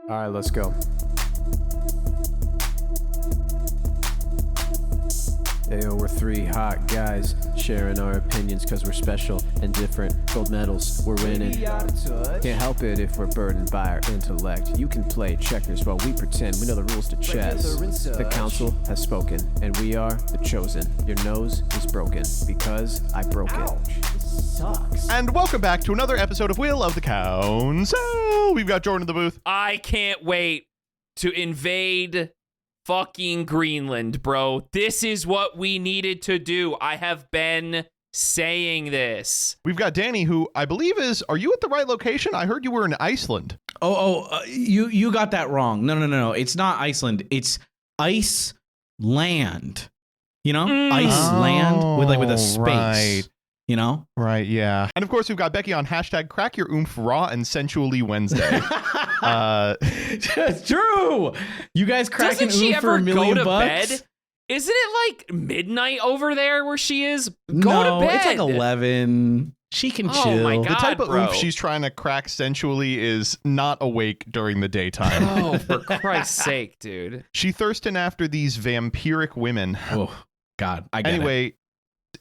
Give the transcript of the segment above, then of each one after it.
All right, let's go. Ayo, we're three hot guys sharing our opinions because we're special and different. Gold medals, we're winning. Can't help it if we're burdened by our intellect. You can play checkers while we pretend we know the rules to chess. The council has spoken, and we are the chosen. Your nose is broken because I broke it. Sucks. And welcome back to another episode of Will of the Council. We've got Jordan in the booth. I can't wait to invade fucking Greenland, bro. This is what we needed to do. I have been saying this. We've got Danny, who I believe are you at the right location? I heard you were in Iceland. You got that wrong. No. It's not Iceland. It's Iceland. You know? Iceland with a space. Right. You know? Right, yeah. And of course, we've got Becky on hashtag crack your oomph raw and sensually Wednesday. It's true. You guys cracking Doesn't she oomph for ever $1 million go to bucks? bed? Isn't it like midnight over there where she is? Go No, to bed. it's like 11. She can Oh chill. my God. The type of bro. oomph she's trying to crack sensually is not awake during the daytime. Oh, for Christ's sake, dude. She thirsting after these vampiric women. Oh, God. I get it. Anyway,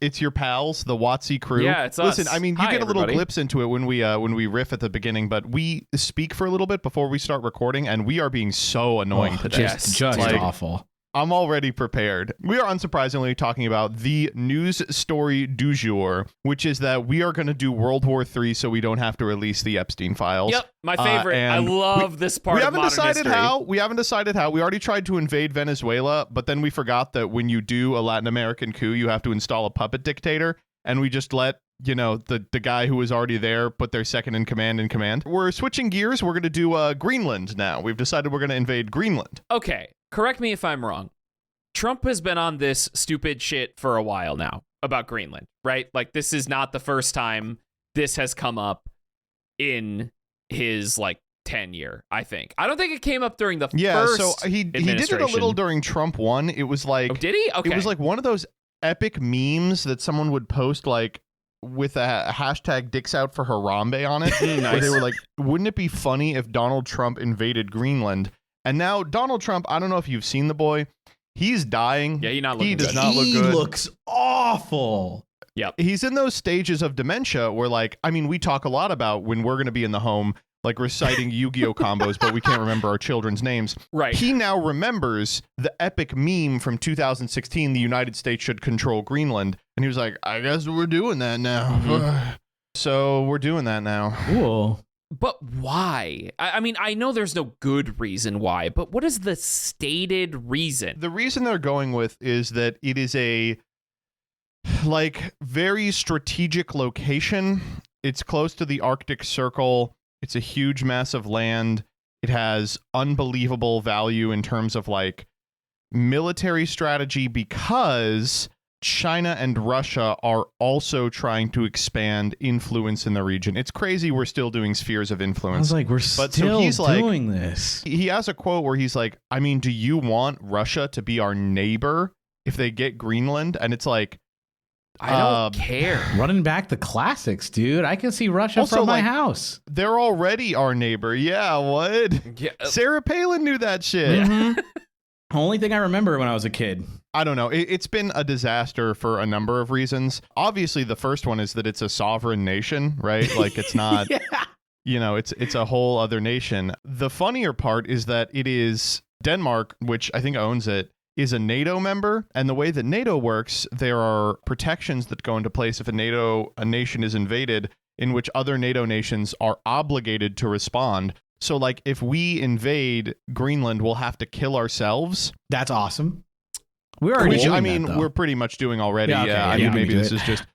it's your pals, the Watsy crew. Yeah, it's Listen, us. I mean, you Hi, get a little everybody. glimpse into it when we riff at the beginning, but we speak for a little bit before we start recording, and we are being so annoying today. Yes, Just like- awful. I'm already prepared. We are unsurprisingly talking about the news story du jour, which is that we are going to do World War III so we don't have to release the Epstein files. Yep, my favorite. I and love this part We of haven't modern decided history. how. We haven't decided how. We already tried to invade Venezuela, but then we forgot that when you do a Latin American coup, you have to install a puppet dictator, and we just let the guy who was already there put their second in command. We're switching gears. We're going to do Greenland now. We've decided we're going to invade Greenland. Okay, correct me if I'm wrong. Trump has been on this stupid shit for a while now about Greenland, right? Like, this is not the first time this has come up in his, tenure, I think. I don't think it came up during the first so he did it a little during Trump 1. It was like... Oh, did he? Okay. It was like one of those epic memes that someone would post, like, with a hashtag dicks out for Harambe on it. Where Nice. they were like, wouldn't it be funny if Donald Trump invaded Greenland? And now Donald Trump, I don't know if you've seen the boy. He's dying. Yeah, he's not He looking does good. not look He good. looks awful. Yep. He's in those stages of dementia where, like, I mean, we talk a lot about when we're going to be in the home, like reciting Yu-Gi-Oh combos, but we can't remember our children's names. Right. He now remembers the epic meme from 2016, the United States should control Greenland. And he was like, I guess we're doing that now. Mm-hmm. So we're doing that now. Cool. But why? I mean, I know there's no good reason why, but what is the stated reason? The reason they're going with is that it is a, like, very strategic location. It's close to the Arctic Circle. It's a huge, massive land. It has unbelievable value in terms of, like, military strategy because China and Russia are also trying to expand influence in the region. It's crazy we're still doing spheres of I influence. was like, we're still he's like- doing this. He has a quote where he's like, I mean, do you want Russia to be our neighbor if they get Greenland? And it's like, I don't care. Running back the classics, dude. I can see Russia Also, from my like- house. they're already our neighbor. Yeah, what? Yeah, Sarah Palin knew that shit. Mhm. Only thing I remember when I was a kid. I don't know. It's been a disaster for a number of reasons. Obviously, the first one is that it's a sovereign nation, right? Like, it's not, Yeah. it's a whole other nation. The funnier part is that it is Denmark, which I think owns it, is a NATO member. And the way that NATO works, there are protections that go into place if a nation is invaded, in which other NATO nations are obligated to respond. So, like, if we invade Greenland, we'll have to kill ourselves. That's awesome. We're already Which, doing I mean, that, though. we're pretty much doing already. Yeah, okay, Yeah, I yeah, mean, we maybe do this it. is just...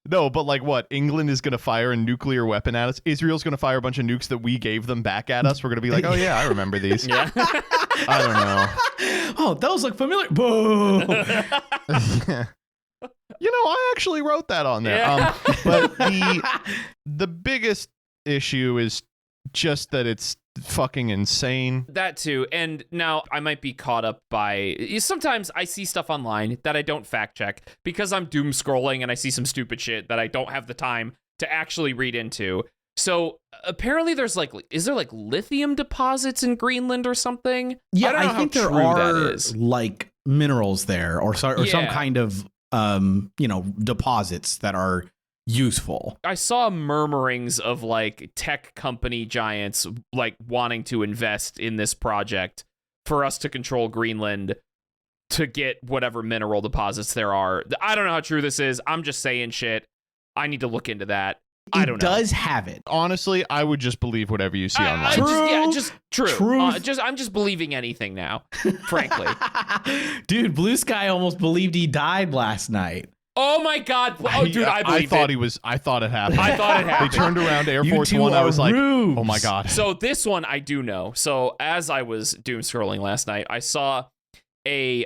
No, but like what? England is going to fire a nuclear weapon at us. Israel's going to fire a bunch of nukes that we gave them back at us. We're going to be like, oh, yeah, I remember these. Yeah. I don't know. Oh, those look familiar. Boo. You know, I actually wrote that on there. Yeah. But the biggest issue is just that it's fucking insane. That too. And now I might be caught up by... Sometimes I see stuff online that I don't fact check because I'm doom scrolling and I see some stupid shit that I don't have the time to actually read into. So apparently there's is there lithium deposits in Greenland or something? Yeah, I don't know I think how there true that are is. minerals there or some Yeah. kind of deposits that are useful. I saw murmurings of tech company giants wanting to invest in this project for us to control Greenland to get whatever mineral deposits there are. I don't know how true this is. I'm just saying shit. I need to look into that. I don't know. It does have it. Honestly, I would just believe whatever you see online. Just true. Truth. I'm just believing anything now, frankly. Dude, Blue Sky almost believed he died last night. Oh my God! Oh, dude, I believe I thought it happened. I thought it happened. They turned around Air You Force two One. I are was like, rubes. oh my God. So this one I do know. So as I was doom scrolling last night, I saw a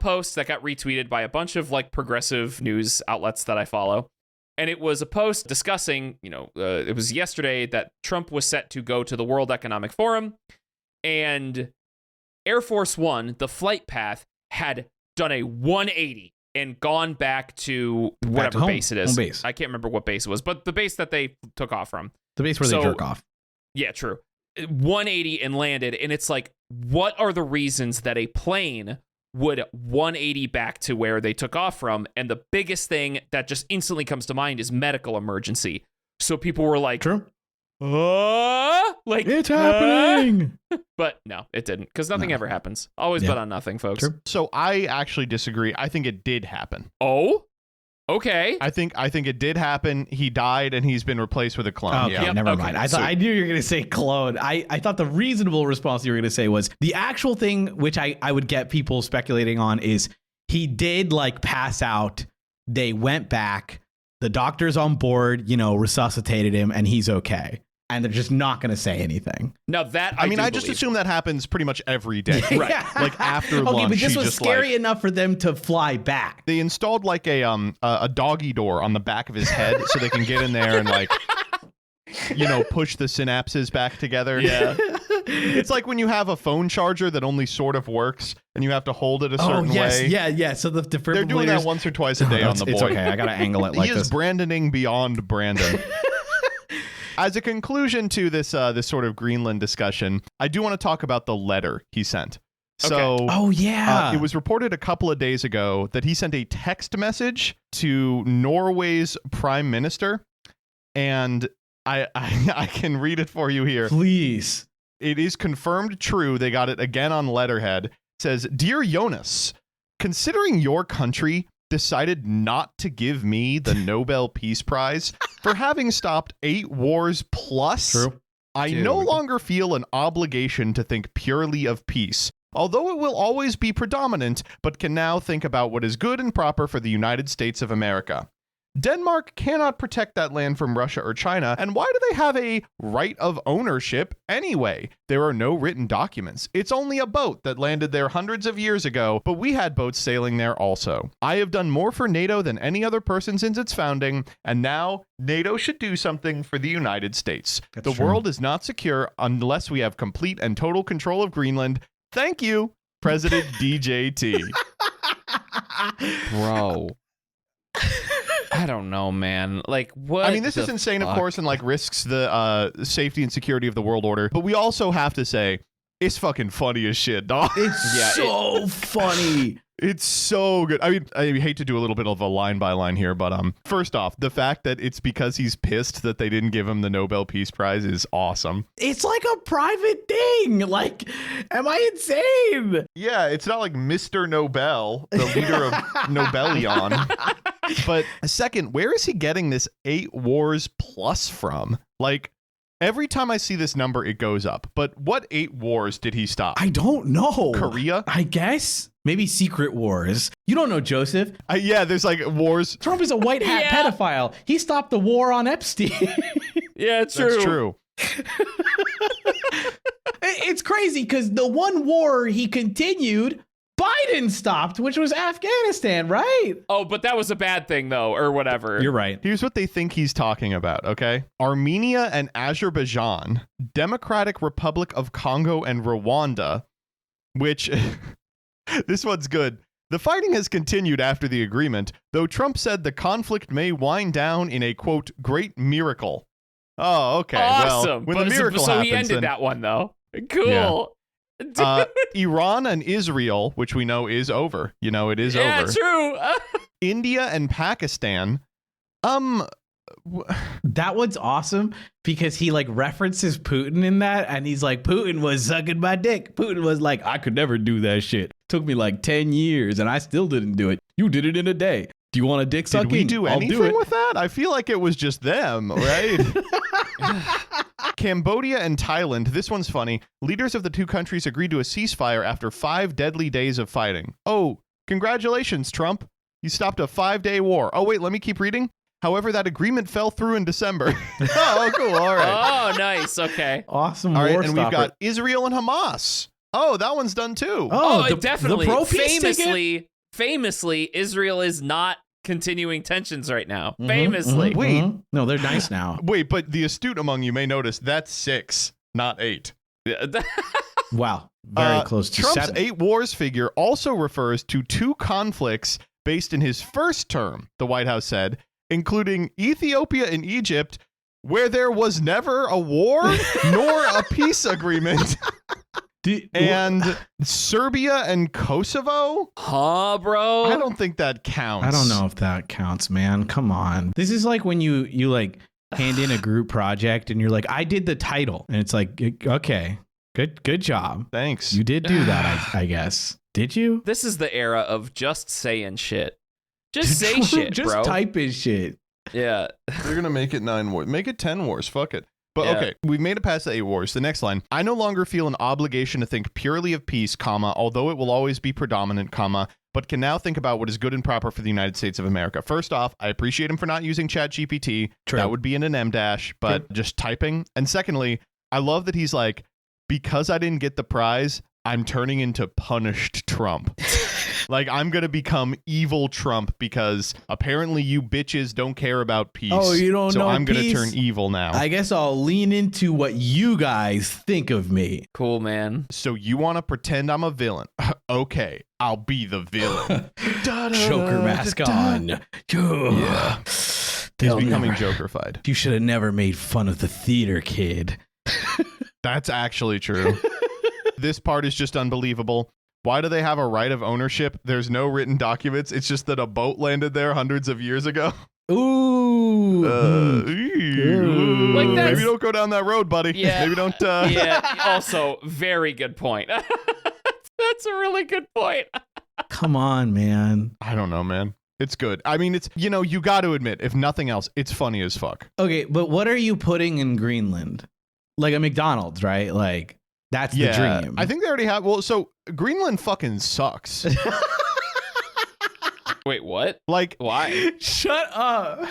post that got retweeted by a bunch of progressive news outlets that I follow. And it was a post discussing, it was yesterday that Trump was set to go to the World Economic Forum, and Air Force One, the flight path, had done a 180 and gone back to whatever base it is. Home base. I can't remember what base it was, but the base that they took off from. The base where they jerk off. Yeah, true. 180 and landed, and it's what are the reasons that a plane would 180 back to where they took off from? And the biggest thing that just instantly comes to mind is medical emergency. So people were like, True. it's happening. But no, it didn't, because nothing No. ever happens. Always bet on nothing, folks. True. So I actually disagree. I think it did happen. Oh, okay. I think it did happen. He died and he's been replaced with a clone. Okay, Yeah. never okay. mind. I knew you were going to say clone. I thought the reasonable response you were going to say was the actual thing, which I would get people speculating on, is he did pass out. They went back. The doctors on board, resuscitated him, and he's okay. And they're just not going to say anything. Now that I do just believe. assume that happens pretty much every day. Right. After Okay, lunch, but this he was just scary enough for them to fly back. they installed a doggy door on the back of his head so they can get in there and push the synapses back together. Yeah. It's like when you have a phone charger that only sort of works and you have to hold it a certain way. Yeah. So the defibrillators. They're doing that once or twice a day on the boy. It's okay. I got to angle it like He this. is Brandoning beyond Brandon. As a conclusion to this sort of Greenland discussion, I do want to talk about the letter he sent. So, Oh, yeah. it was reported a couple of days ago that he sent a text message to Norway's prime minister, and I can read it for you here. Please. It is confirmed true. They got it again on letterhead. It says, "Dear Jonas, considering your country decided not to give me the Nobel Peace Prize for having stopped 8 wars plus, True. I Dude. no longer feel an obligation to think purely of peace, although it will always be predominant, but can now think about what is good and proper for the United States of America. Denmark cannot protect that land from Russia or China, and why do they have a right of ownership anyway? There are no written documents. It's only a boat that landed there hundreds of years ago, but we had boats sailing there also. I have done more for NATO than any other person since its founding, and now NATO should do something for the United States. That's The true. world is not secure unless we have complete and total control of Greenland. Thank you, President DJT." Bro. I don't know, man. What? I mean, this is insane, of course, and risks the safety and security of the world order. But we also have to say, it's fucking funny as shit, dog. It's so funny. It's so good. I mean, I hate to do a little bit of a line by line here, but first off, the fact that it's because he's pissed that they didn't give him the Nobel Peace Prize is awesome. It's like a private thing. Am I insane? Yeah, it's not like Mr. Nobel, the leader of Nobelion. But second, where is he getting this 8 wars plus from? Every time I see this number, it goes up. But what 8 wars did he stop? I don't know. Korea? I guess. Maybe secret wars. You don't know, Joseph. Yeah, there's wars. Trump is a white hat Yeah. pedophile. He stopped the war on Epstein. Yeah, That's true. It's crazy because the one war he continued, Biden stopped, which was Afghanistan, right? Oh, but that was a bad thing, though, or whatever. You're right. Here's what they think he's talking about, okay? Armenia and Azerbaijan, Democratic Republic of Congo and Rwanda, which, this one's good. The fighting has continued after the agreement, though Trump said the conflict may wind down in a, quote, great miracle. Oh, okay. Awesome. Well, when the miracle so happens, he ended then that one though. Cool. Iran and Israel, which we know is over. You know, it is Yeah, over. true. India and Pakistan. That one's awesome because he like references Putin in that, and he's like, Putin was sucking my dick. Putin was like, I could never do that shit. Took me like 10 years and I still didn't do it. You did it in a day. Do you want a dick sucking? Did we do anything with that? I feel like it was just them, right? Cambodia and Thailand. This one's funny. Leaders of the two countries agreed to a ceasefire after 5 deadly days of fighting. Oh, congratulations, Trump. You stopped a 5-day war. Oh, wait, let me keep reading. However, that agreement fell through in December. Oh, cool. All right. Oh, nice. Okay. Awesome. All right, war and stopper. we've got Israel and Hamas. Oh, that one's done too. Oh, the, definitely. The pro-peace ticket? Famously, Israel is not continuing tensions right now. Mhm, Famously. mhm, Wait. mhm. No, they're nice now. Wait, but the astute among you may notice that's 6, not 8. Wow. Very close to Trump's 7. 8 wars figure also refers to 2 conflicts based in his first term, the White House said, including Ethiopia and Egypt, where there was never a war nor a peace agreement, and Serbia and Kosovo. Huh, bro? I don't think that counts. I don't know if that counts, man. Come on. This is like when you like hand in a group project and you're like, I did the title. And it's like, okay, good job. Thanks. You did do that, I guess. Did you? This is the era of just saying shit. Just say shit, Just bro. type his shit. Yeah. They're going to make it 9 wars. Make it 10 wars. Fuck it. But Yeah. okay, we've made it past the 8 wars. The next line, I no longer feel an obligation to think purely of peace, comma, although it will always be predominant, comma, but can now think about what is good and proper for the United States of America. First off, I appreciate him for not using ChatGPT. True. That would be in an M dash, but just typing. And secondly, I love that he's like, because I didn't get the prize, I'm turning into punished Trump. Like, I'm going to become evil Trump because apparently you bitches don't care about peace. Oh, you don't so know I'm going to peace? turn evil now. I guess I'll lean into what you guys think of me. Cool, man. So you want to pretend I'm a villain? Okay, I'll be the villain. Joker mask on. Yeah. He's They'll becoming never- Joker-fied. You should have never made fun of the theater kid. That's actually true. This part is just unbelievable. Why do they have a right of ownership? There's no written documents. It's just that a boat landed there hundreds of years ago. Ooh. Like that's- Maybe don't go down that road, buddy. Yeah. Maybe don't. Yeah. Also, very good point. That's a really good point. Come on, man. I don't know, man. It's good. I mean, it's, you know, you got to admit, if nothing else, it's funny as fuck. Okay, but what are you putting in Greenland? Like a McDonald's, right? Like, that's the dream. I think they already have. Well, so Greenland fucking sucks. Wait, what? Like, Why? Shut up.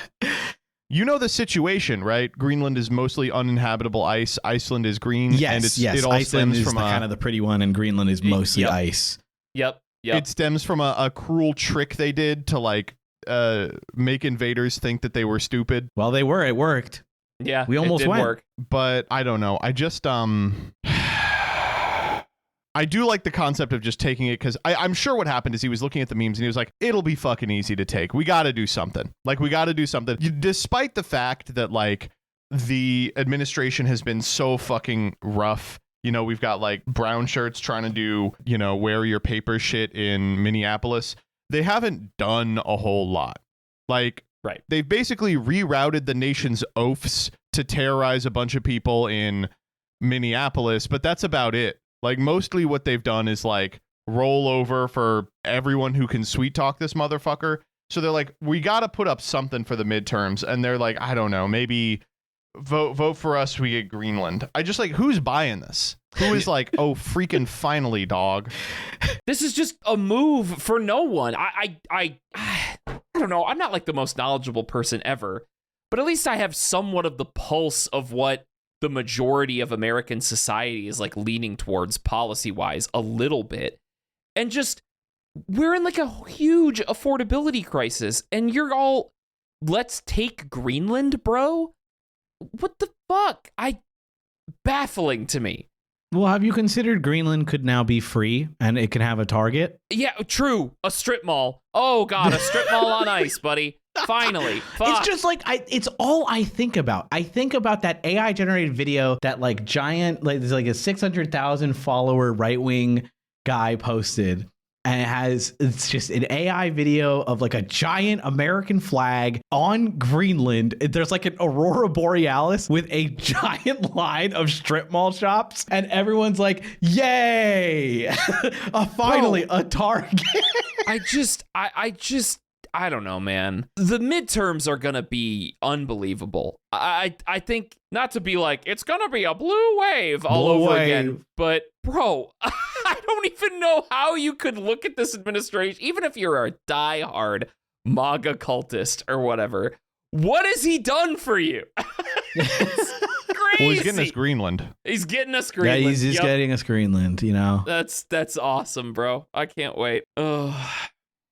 you know the situation, right? Greenland is mostly uninhabitable ice. Iceland is green. Yes, and it's, yes. it all Iceland stems is from the, kind of the pretty one, and Greenland is mostly Yep. ice. Yep. It stems from a cruel trick they did to like make invaders think that they were stupid. Well, they were. It worked. Yeah. We almost it did went. work. But I don't know. I just I do like the concept of just taking it because I'm sure what happened is he was looking at the memes and he was like, it'll be fucking easy to take. We got to do something. Like, we got to do something. Despite the fact that, like, the administration has been so fucking rough. You know, we've got, like, brown shirts trying to do, you know, wear your paper shit in Minneapolis. They haven't done a whole lot. Like, Right. they've basically rerouted the nation's oafs to terrorize a bunch of people in Minneapolis, but that's about it. Like, mostly what they've done is, like, roll over for everyone who can sweet talk this motherfucker. So they're like, we got to put up something for the midterms. And they're like, I don't know, maybe vote for us, we get Greenland. I just, like, who's buying this? Who is like, oh, freaking finally, dog? This is just a move for no one. I don't know. I'm not like the most knowledgeable person ever, but at least I have somewhat of the pulse of what the majority of American society is like leaning towards policy-wise a little bit. And just, we're in like a huge affordability crisis, and you're all, let's take Greenland, bro? What the fuck? Baffling to me. Well, have you considered Greenland could now be free and it can have a Target? Yeah, true. A strip mall. Oh, God, a strip mall on ice, buddy. Finally. Fuck. It's just like it's all I think about. I think about that AI generated video that like giant, like there's like a 600,000 follower right wing guy posted. And it's just an AI video of like a giant American flag on Greenland. There's like an Aurora Borealis with a giant line of strip mall shops. And everyone's like, yay, finally a Target. I don't know, man. The midterms are going to be unbelievable. I think, not to be like, it's going to be a blue wave all over again. But, bro, I don't even know how you could look at this administration, even if you're a diehard MAGA cultist or whatever. What has he done for you? It's crazy. Well, he's getting us Greenland. He's getting us Greenland. Yeah, he's getting us Greenland, you know? That's awesome, bro. I can't wait. Oh,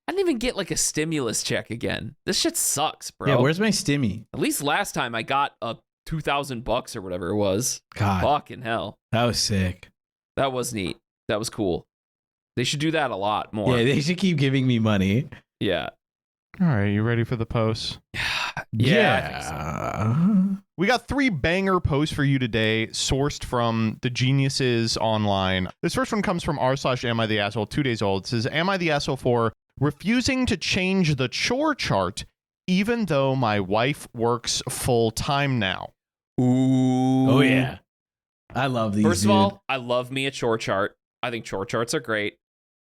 I didn't even get like a stimulus check again. This shit sucks, bro. Yeah, where's my stimmy? At least last time I got a $2,000 or whatever it was. God. Fucking hell. That was sick. That was neat. That was cool. They should do that a lot more. Yeah, they should keep giving me money. Yeah. All right, you ready for the posts? Yeah. I think so. We got 3 banger posts for you today, sourced from the geniuses online. This first one comes from r/am I the asshole, 2 days old. It says, am I the asshole for refusing to change the chore chart even though my wife works full time now? Ooh. Oh, yeah. I love these. First of all, I love me a chore chart. I think chore charts are great.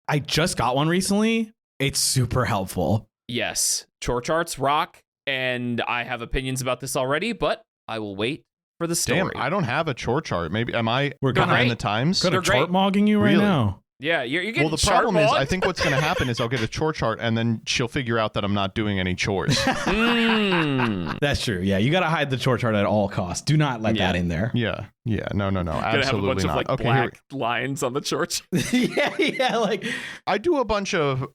I just got one recently. It's super helpful. Yes, chore charts rock, and I have opinions about this already, but I will wait for the story. Damn, I don't have a chore chart. Maybe am I We're behind great. the times? Got a They're great. chart mogging you right Really? now. Yeah, you're getting Well, the chart problem is, mogged? I think what's going to happen is I'll get a chore chart, and then she'll figure out that I'm not doing any chores. That's true. Yeah, you got to hide the chore chart at all costs. Do not let that in there. Yeah, no, Gonna absolutely have a bunch not. of like Okay, black lines on the chart. yeah, like I do a bunch of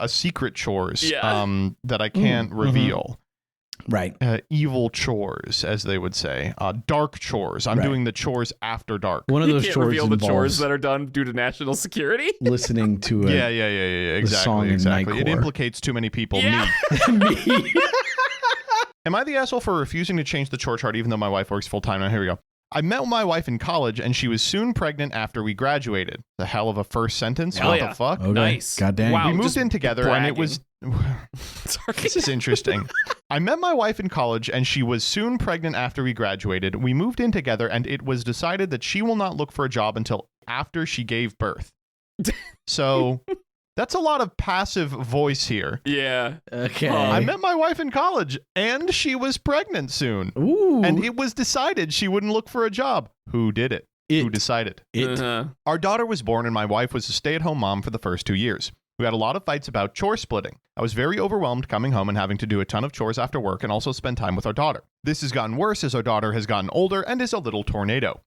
secret chores that I can't Mm-hmm. reveal. right. Evil chores, as they would say. Dark chores. I'm Right. doing the chores after dark. One of You those can't chores reveal the involves chores that are done due to national security. listening to Yeah, song exactly. in It Nightcore. implicates too many people. Yeah. me. Am I the asshole for refusing to change the chore chart even though my wife works full time? Now, here we go. I met my wife in college and she was soon pregnant after we graduated. The hell of a first sentence. Hell What yeah. the fuck? Okay. Nice. God dang. Wow. We moved just in together and it was... Sorry. This is interesting. I met my wife in college and she was soon pregnant after we graduated. We moved in together and it was decided that she will not look for a job until after she gave birth. So that's a lot of passive voice here. Yeah. Okay. I met my wife in college and she was pregnant soon. Ooh. And it was decided she wouldn't look for a job. Who did it? Who decided? It. Uh-huh. Our daughter was born and my wife was a stay-at-home mom for the first 2 years. We had a lot of fights about chore splitting. I was very overwhelmed coming home and having to do a ton of chores after work and also spend time with our daughter. This has gotten worse as our daughter has gotten older and is a little tornado.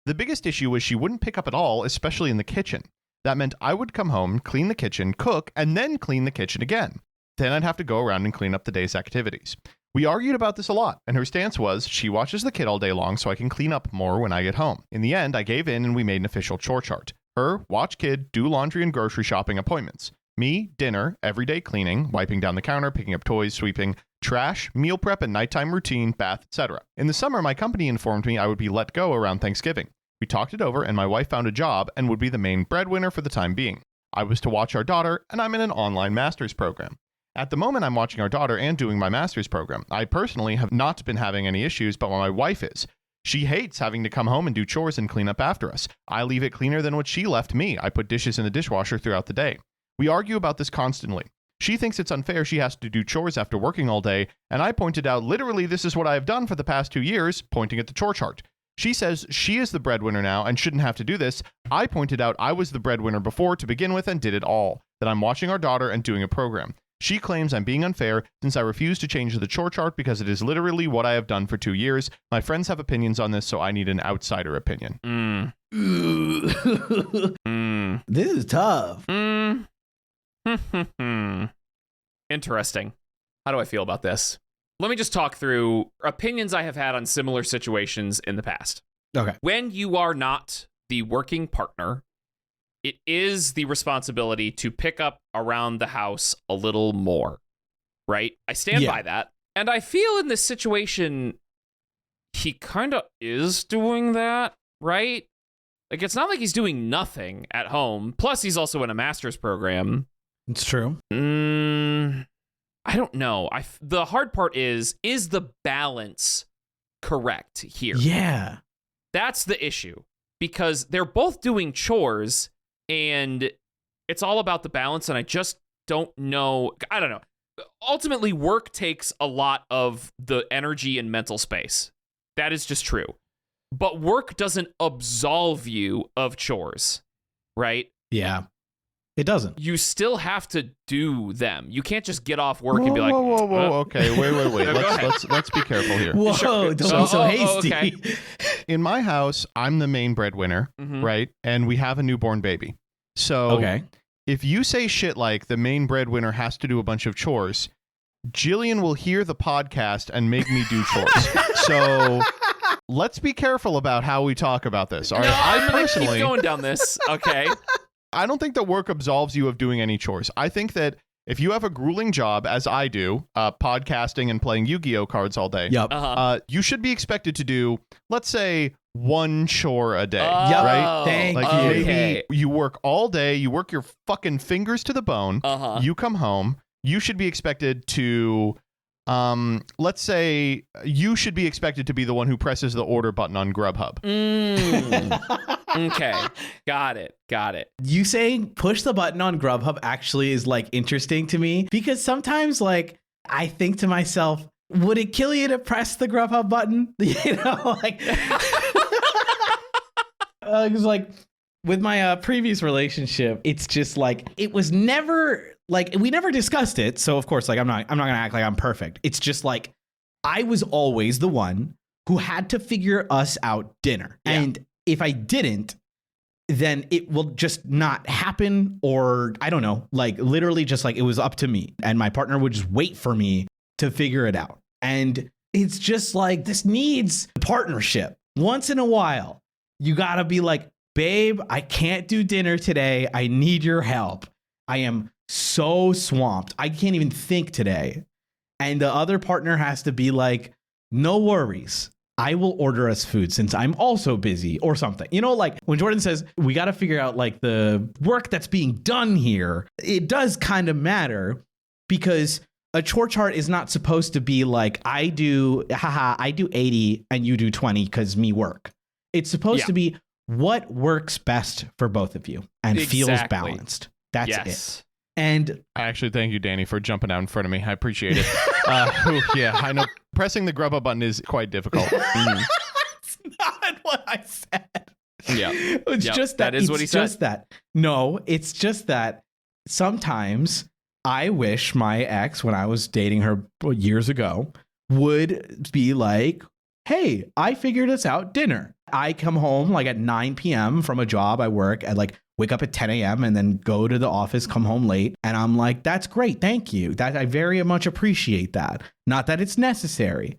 The biggest issue was she wouldn't pick up at all, especially in the kitchen. That meant I would come home, clean the kitchen, cook, and then clean the kitchen again. Then I'd have to go around and clean up the day's activities. We argued about this a lot, and her stance was she watches the kid all day long so I can clean up more when I get home. In the end, I gave in and we made an official chore chart. Her, watch kid, do laundry and grocery shopping appointments. Me, dinner, everyday cleaning, wiping down the counter, picking up toys, sweeping, trash, meal prep and nighttime routine, bath, etc. In the summer, my company informed me I would be let go around Thanksgiving. We talked it over and my wife found a job and would be the main breadwinner for the time being. I was to watch our daughter and I'm in an online master's program. At the moment, I'm watching our daughter and doing my master's program. I personally have not been having any issues, but my wife is. She hates having to come home and do chores and clean up after us. I leave it cleaner than what she left me. I put dishes in the dishwasher throughout the day. We argue about this constantly. She thinks it's unfair she has to do chores after working all day, and I pointed out literally this is what I have done for the past 2 years, pointing at the chore chart. She says she is the breadwinner now and shouldn't have to do this. I pointed out I was the breadwinner before to begin with and did it all, that I'm watching our daughter and doing a program. She claims I'm being unfair since I refuse to change the chore chart because it is literally what I have done for 2 years. My friends have opinions on this, so I need an outsider opinion. This is tough. Interesting. How do I feel about this? Let me just talk through opinions I have had on similar situations in the past. Okay. When you are not the working partner, it is the responsibility to pick up around the house a little more. right? I stand Yeah. by that. And I feel in this situation, he kind of is doing that, right? Like, it's not like he's doing nothing at home. Plus, he's also in a master's program. It's true. I don't know. The hard part is the balance correct here? Yeah. That's the issue. Because they're both doing chores, and it's all about the balance, and I just don't know. I don't know. Ultimately, work takes a lot of the energy and mental space. That is just true. But work doesn't absolve you of chores, right? Yeah. It doesn't. You still have to do them. You can't just get off work and be like, whoa. Okay, wait. Go ahead. Let's be careful here. Whoa, Sure. don't be so hasty. Okay. In my house, I'm the main breadwinner, Mhm. right? And we have a newborn baby. So Okay. if you say shit like the main breadwinner has to do a bunch of chores, Jillian will hear the podcast and make me do chores. So let's be careful about how we talk about this. All right. No, I I'm gonna personally, keep going down this. Okay. I don't think that work absolves you of doing any chores. I think that if you have a grueling job, as I do, podcasting and playing Yu-Gi-Oh cards all day, Yep. you should be expected to do, let's say, one chore a day, Yep. right? Thank Like you. maybe Okay. you work all day, you work your fucking fingers to the bone, you come home, you should be expected to, let's say, you should be expected to be the one who presses the order button on Grubhub. Okay. Got it. You saying push the button on Grubhub actually is like interesting to me because sometimes like I think to myself, would it kill you to press the Grubhub button? You know, like it's like with my previous relationship, it's just like it was never like we never discussed it. So of course, like I'm not gonna act like I'm perfect. It's just like I was always the one who had to figure us out dinner, Yeah. and if I didn't, then it will just not happen, or I don't know, like literally just like it was up to me, and my partner would just wait for me to figure it out. And it's just like this needs partnership. Once in a while, you gotta be like, babe, I can't do dinner today. I need your help. I am so swamped. I can't even think today. And the other partner has to be like, no worries. I will order us food since I'm also busy or something. You know, like when Jordan says we got to figure out like the work that's being done here, it does kind of matter because a chore chart is not supposed to be like I do 80 and you do 20 because me work. It's supposed to be what works best for both of you and feels Exactly. balanced. That's Yes. it. And I actually thank you, Danny, for jumping out in front of me. I appreciate it. Yeah, I know pressing the Grubhub button is quite difficult. that's not what I said. Yeah. It's Yep, just that. that is what he it's just that. No, it's just that sometimes I wish my ex, when I was dating her years ago, would be like, hey, I figured this out, dinner. I come home like at 9 p.m. from a job I work at, like wake up at 10 a.m. and then go to the office, come home late. And I'm like, that's great. Thank you. That I very much appreciate that. Not that it's necessary,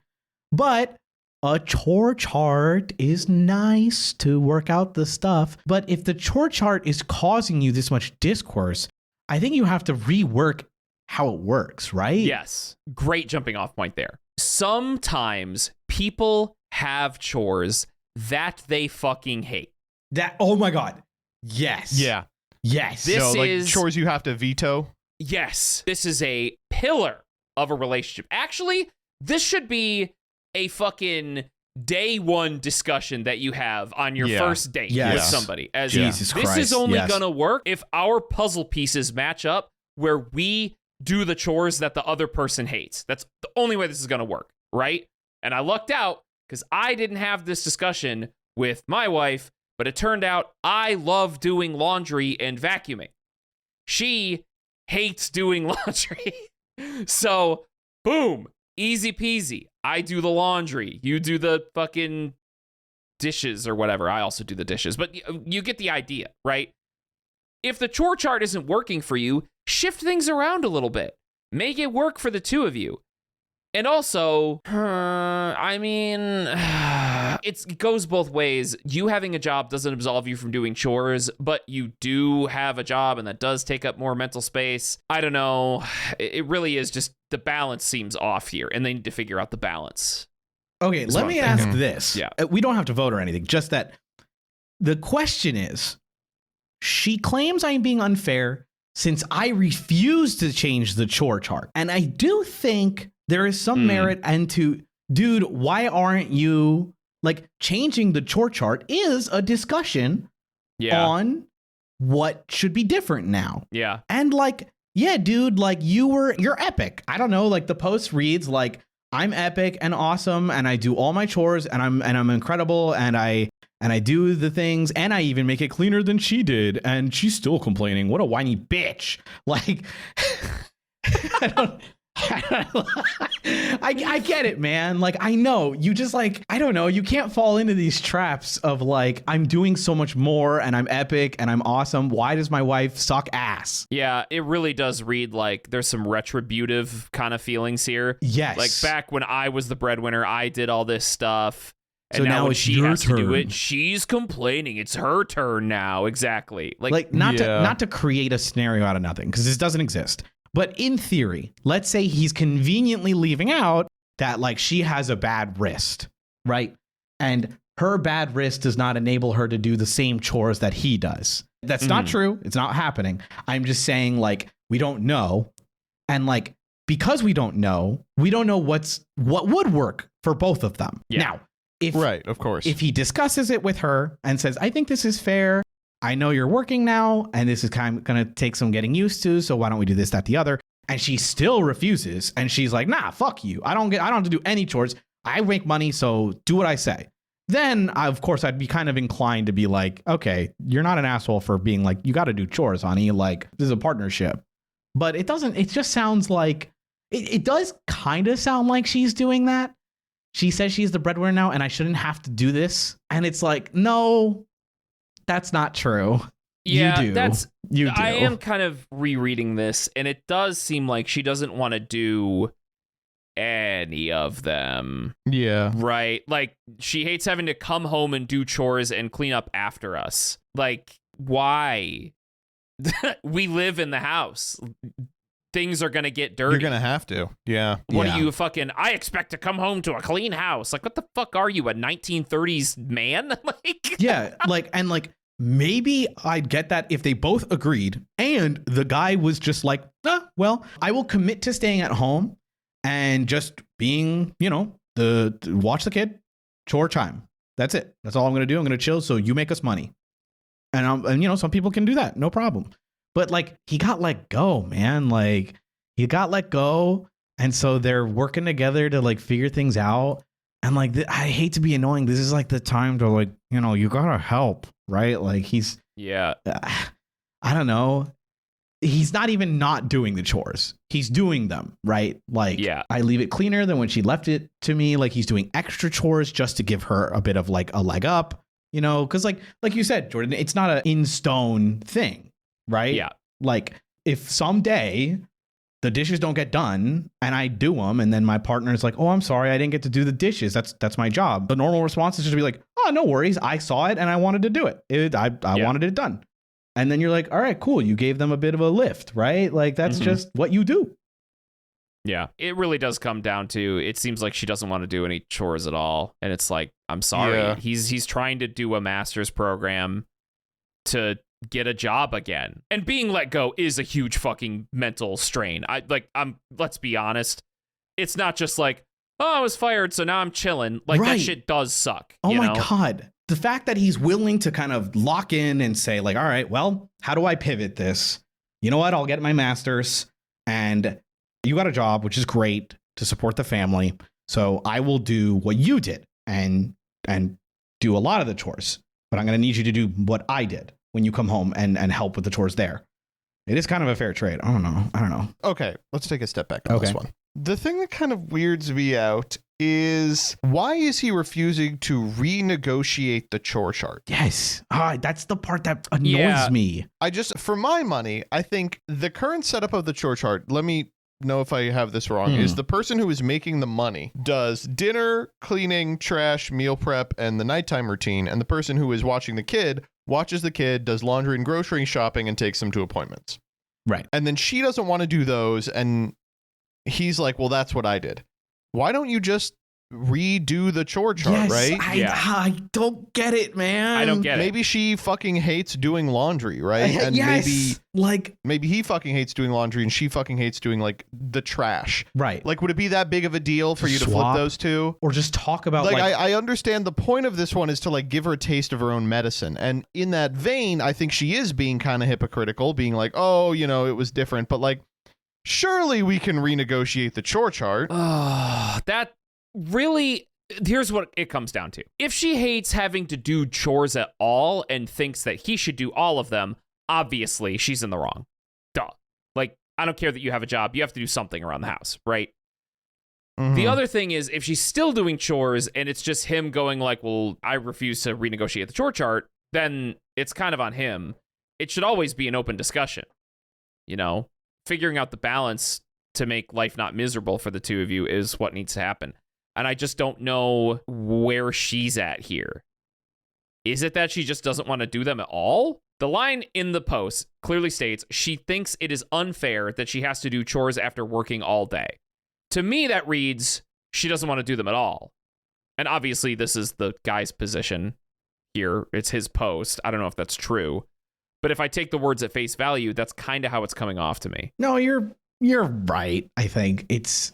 but a chore chart is nice to work out the stuff. But if the chore chart is causing you this much discourse, I think you have to rework how it works, right? Yes. Great jumping off point there. Sometimes people have chores that they fucking hate. That, oh my God. Yes. Yeah. Yes. This So, like is- chores you have to veto. Yes. This is a pillar of a relationship. Actually, this should be a fucking day one discussion that you have on your Yeah. first date with Yes. somebody. As Jesus this Christ, is only yes. gonna work if our puzzle pieces match up where we do the chores that the other person hates. That's the only way this is gonna work, right? And I lucked out because I didn't have this discussion with my wife, but it turned out I love doing laundry and vacuuming. She hates doing laundry. So, boom, easy peasy. I do the laundry. You do the fucking dishes or whatever. I also do the dishes, but you get the idea, right? If the chore chart isn't working for you, shift things around a little bit. Make it work for the two of you. And also, I mean, it goes both ways. You having a job doesn't absolve you from doing chores, but you do have a job, and that does take up more mental space. I don't know. It really is just the balance seems off here, and they need to figure out the balance. Okay, let me ask this. Yeah. We don't have to vote or anything, just that the question is, she claims I'm being unfair since I refuse to change the chore chart. And I do think there is some merit into, dude, why aren't you, like, changing the chore chart is a discussion on what should be different now. Yeah. And like, yeah, dude, like you're epic. I don't know, like the post reads like, I'm epic and awesome and I do all my chores and I'm incredible and I do the things and I even make it cleaner than she did and she's still complaining. What a whiny bitch. Like I get it, man. Like, I know you just like, I don't know. You can't fall into these traps of like, I'm doing so much more and I'm epic and I'm awesome. Why does my wife suck ass? Yeah, it really does read like there's some retributive kind of feelings here. Yes. Like back when I was the breadwinner, I did all this stuff. And so now when it's she your has turn. to do it, she's complaining. It's her turn now. Exactly. Like not to create a scenario out of nothing, because this doesn't exist. But in theory, let's say he's conveniently leaving out that like she has a bad wrist, right? And her bad wrist does not enable her to do the same chores that he does. That's not true. It's not happening. I'm just saying like, we don't know. And like, because we don't know what would work for both of them. Yeah. Now, of course. If he discusses it with her and says, I think this is fair. I know you're working now, and this is kind of going to take some getting used to. So why don't we do this, that, the other? And she still refuses. And she's like, nah, fuck you. I don't have to do any chores. I make money. So do what I say. Then of course I'd be kind of inclined to be like, okay, you're not an asshole for being like, you got to do chores, honey. Like this is a partnership, but it just sounds like it does kind of sound like she's doing that. She says she's the breadwinner now and I shouldn't have to do this. And it's like, no, that's not true. Yeah, you do. You do. I am kind of rereading this, and it does seem like she doesn't want to do any of them. Yeah. Right? Like, she hates having to come home and do chores and clean up after us. Like, why? We live in the house. Things are going to get dirty. You're going to have to. Yeah. What are you fucking, I expect to come home to a clean house. Like, what the fuck are you, a 1930s man? Like, yeah. Like, and like, maybe I'd get that if they both agreed and the guy was just like, well, I will commit to staying at home and just being, watch the kid, chore time. That's it. That's all I'm going to do. I'm going to chill. So you make us money. And some people can do that. No problem. But like, he got let go, man. Like he got let go. And so they're working together to like figure things out. And like, I hate to be annoying. This is like the time to like, you gotta help, right? Like I don't know. He's not even not doing the chores. He's doing them, right? Like, I leave it cleaner than when she left it to me. Like he's doing extra chores just to give her a bit of like a leg up, because like you said, Jordan, it's not an in stone thing, right? Yeah. Like if someday the dishes don't get done and I do them and then my partner's like, oh, I'm sorry, I didn't get to do the dishes. That's my job. The normal response is just to be like, oh, no worries. I saw it and I wanted to do it. I wanted it done. And then you're like, all right, cool. You gave them a bit of a lift, right? Like that's just what you do. Yeah, it really does come down to, it seems like she doesn't want to do any chores at all. And it's like, I'm sorry. Yeah. He's trying to do a master's program to get a job again, and being let go is a huge fucking mental strain. Let's be honest, it's not just like, oh, I was fired so now I'm chilling. Like that shit does suck. Oh my god, the fact that he's willing to kind of lock in and say like, all right, well, how do I pivot this? You know what, I'll get my master's and you got a job, which is great to support the family, so I will do what you did and do a lot of the chores, but I'm going to need you to do what I did when you come home and help with the chores there. It is kind of a fair trade. I don't know. Okay, let's take a step back on this one. The thing that kind of weirds me out is, why is he refusing to renegotiate the chore chart? Yes. That's the part that annoys me. For my money, I think the current setup of the chore chart, let me know if I have this wrong, is the person who is making the money does dinner, cleaning, trash, meal prep, and the nighttime routine, and the person who is watching the kid watches the kid, does laundry and grocery shopping, and takes them to appointments. Right. And then she doesn't want to do those, and he's like, well, that's what I did. Why don't you just redo the chore chart, right? I don't get it, man. I don't get it. Maybe she fucking hates doing laundry, right? And maybe he fucking hates doing laundry and she fucking hates doing like the trash. Right. Like, would it be that big of a deal for you to flip those two? Or just talk about like I understand the point of this one is to like give her a taste of her own medicine. And in that vein, I think she is being kind of hypocritical, being like, oh, you know, it was different. But like, surely we can renegotiate the chore chart. That really, here's what it comes down to. If she hates having to do chores at all and thinks that he should do all of them, obviously she's in the wrong. Duh. Like, I don't care that you have a job. You have to do something around the house, right? Mm-hmm. The other thing is, if she's still doing chores and it's just him going like, well, I refuse to renegotiate the chore chart, then it's kind of on him. It should always be an open discussion, you know? Figuring out the balance to make life not miserable for the two of you is what needs to happen. And I just don't know where she's at here. Is it that she just doesn't want to do them at all? The line in the post clearly states she thinks it is unfair that she has to do chores after working all day. To me, that reads she doesn't want to do them at all. And obviously, this is the guy's position here. It's his post. I don't know if that's true. But if I take the words at face value, that's kind of how it's coming off to me. No, you're right. I think it's,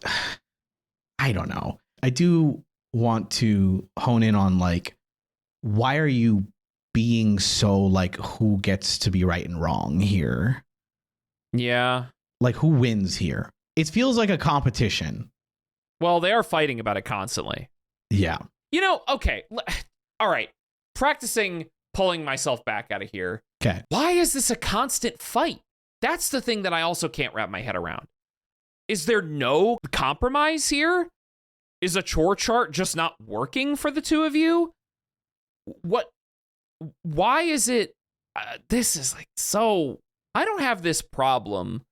I don't know. I do want to hone in on like, why are you being so like, who gets to be right and wrong here? Yeah. Like, who wins here? It feels like a competition. Well, they are fighting about it constantly. Yeah. You know, okay. All right. Practicing pulling myself back out of here. Okay. Why is this a constant fight? That's the thing that I also can't wrap my head around. Is there no compromise here? Is a chore chart just not working for the two of you? Why is it? This is like so. I don't have this problem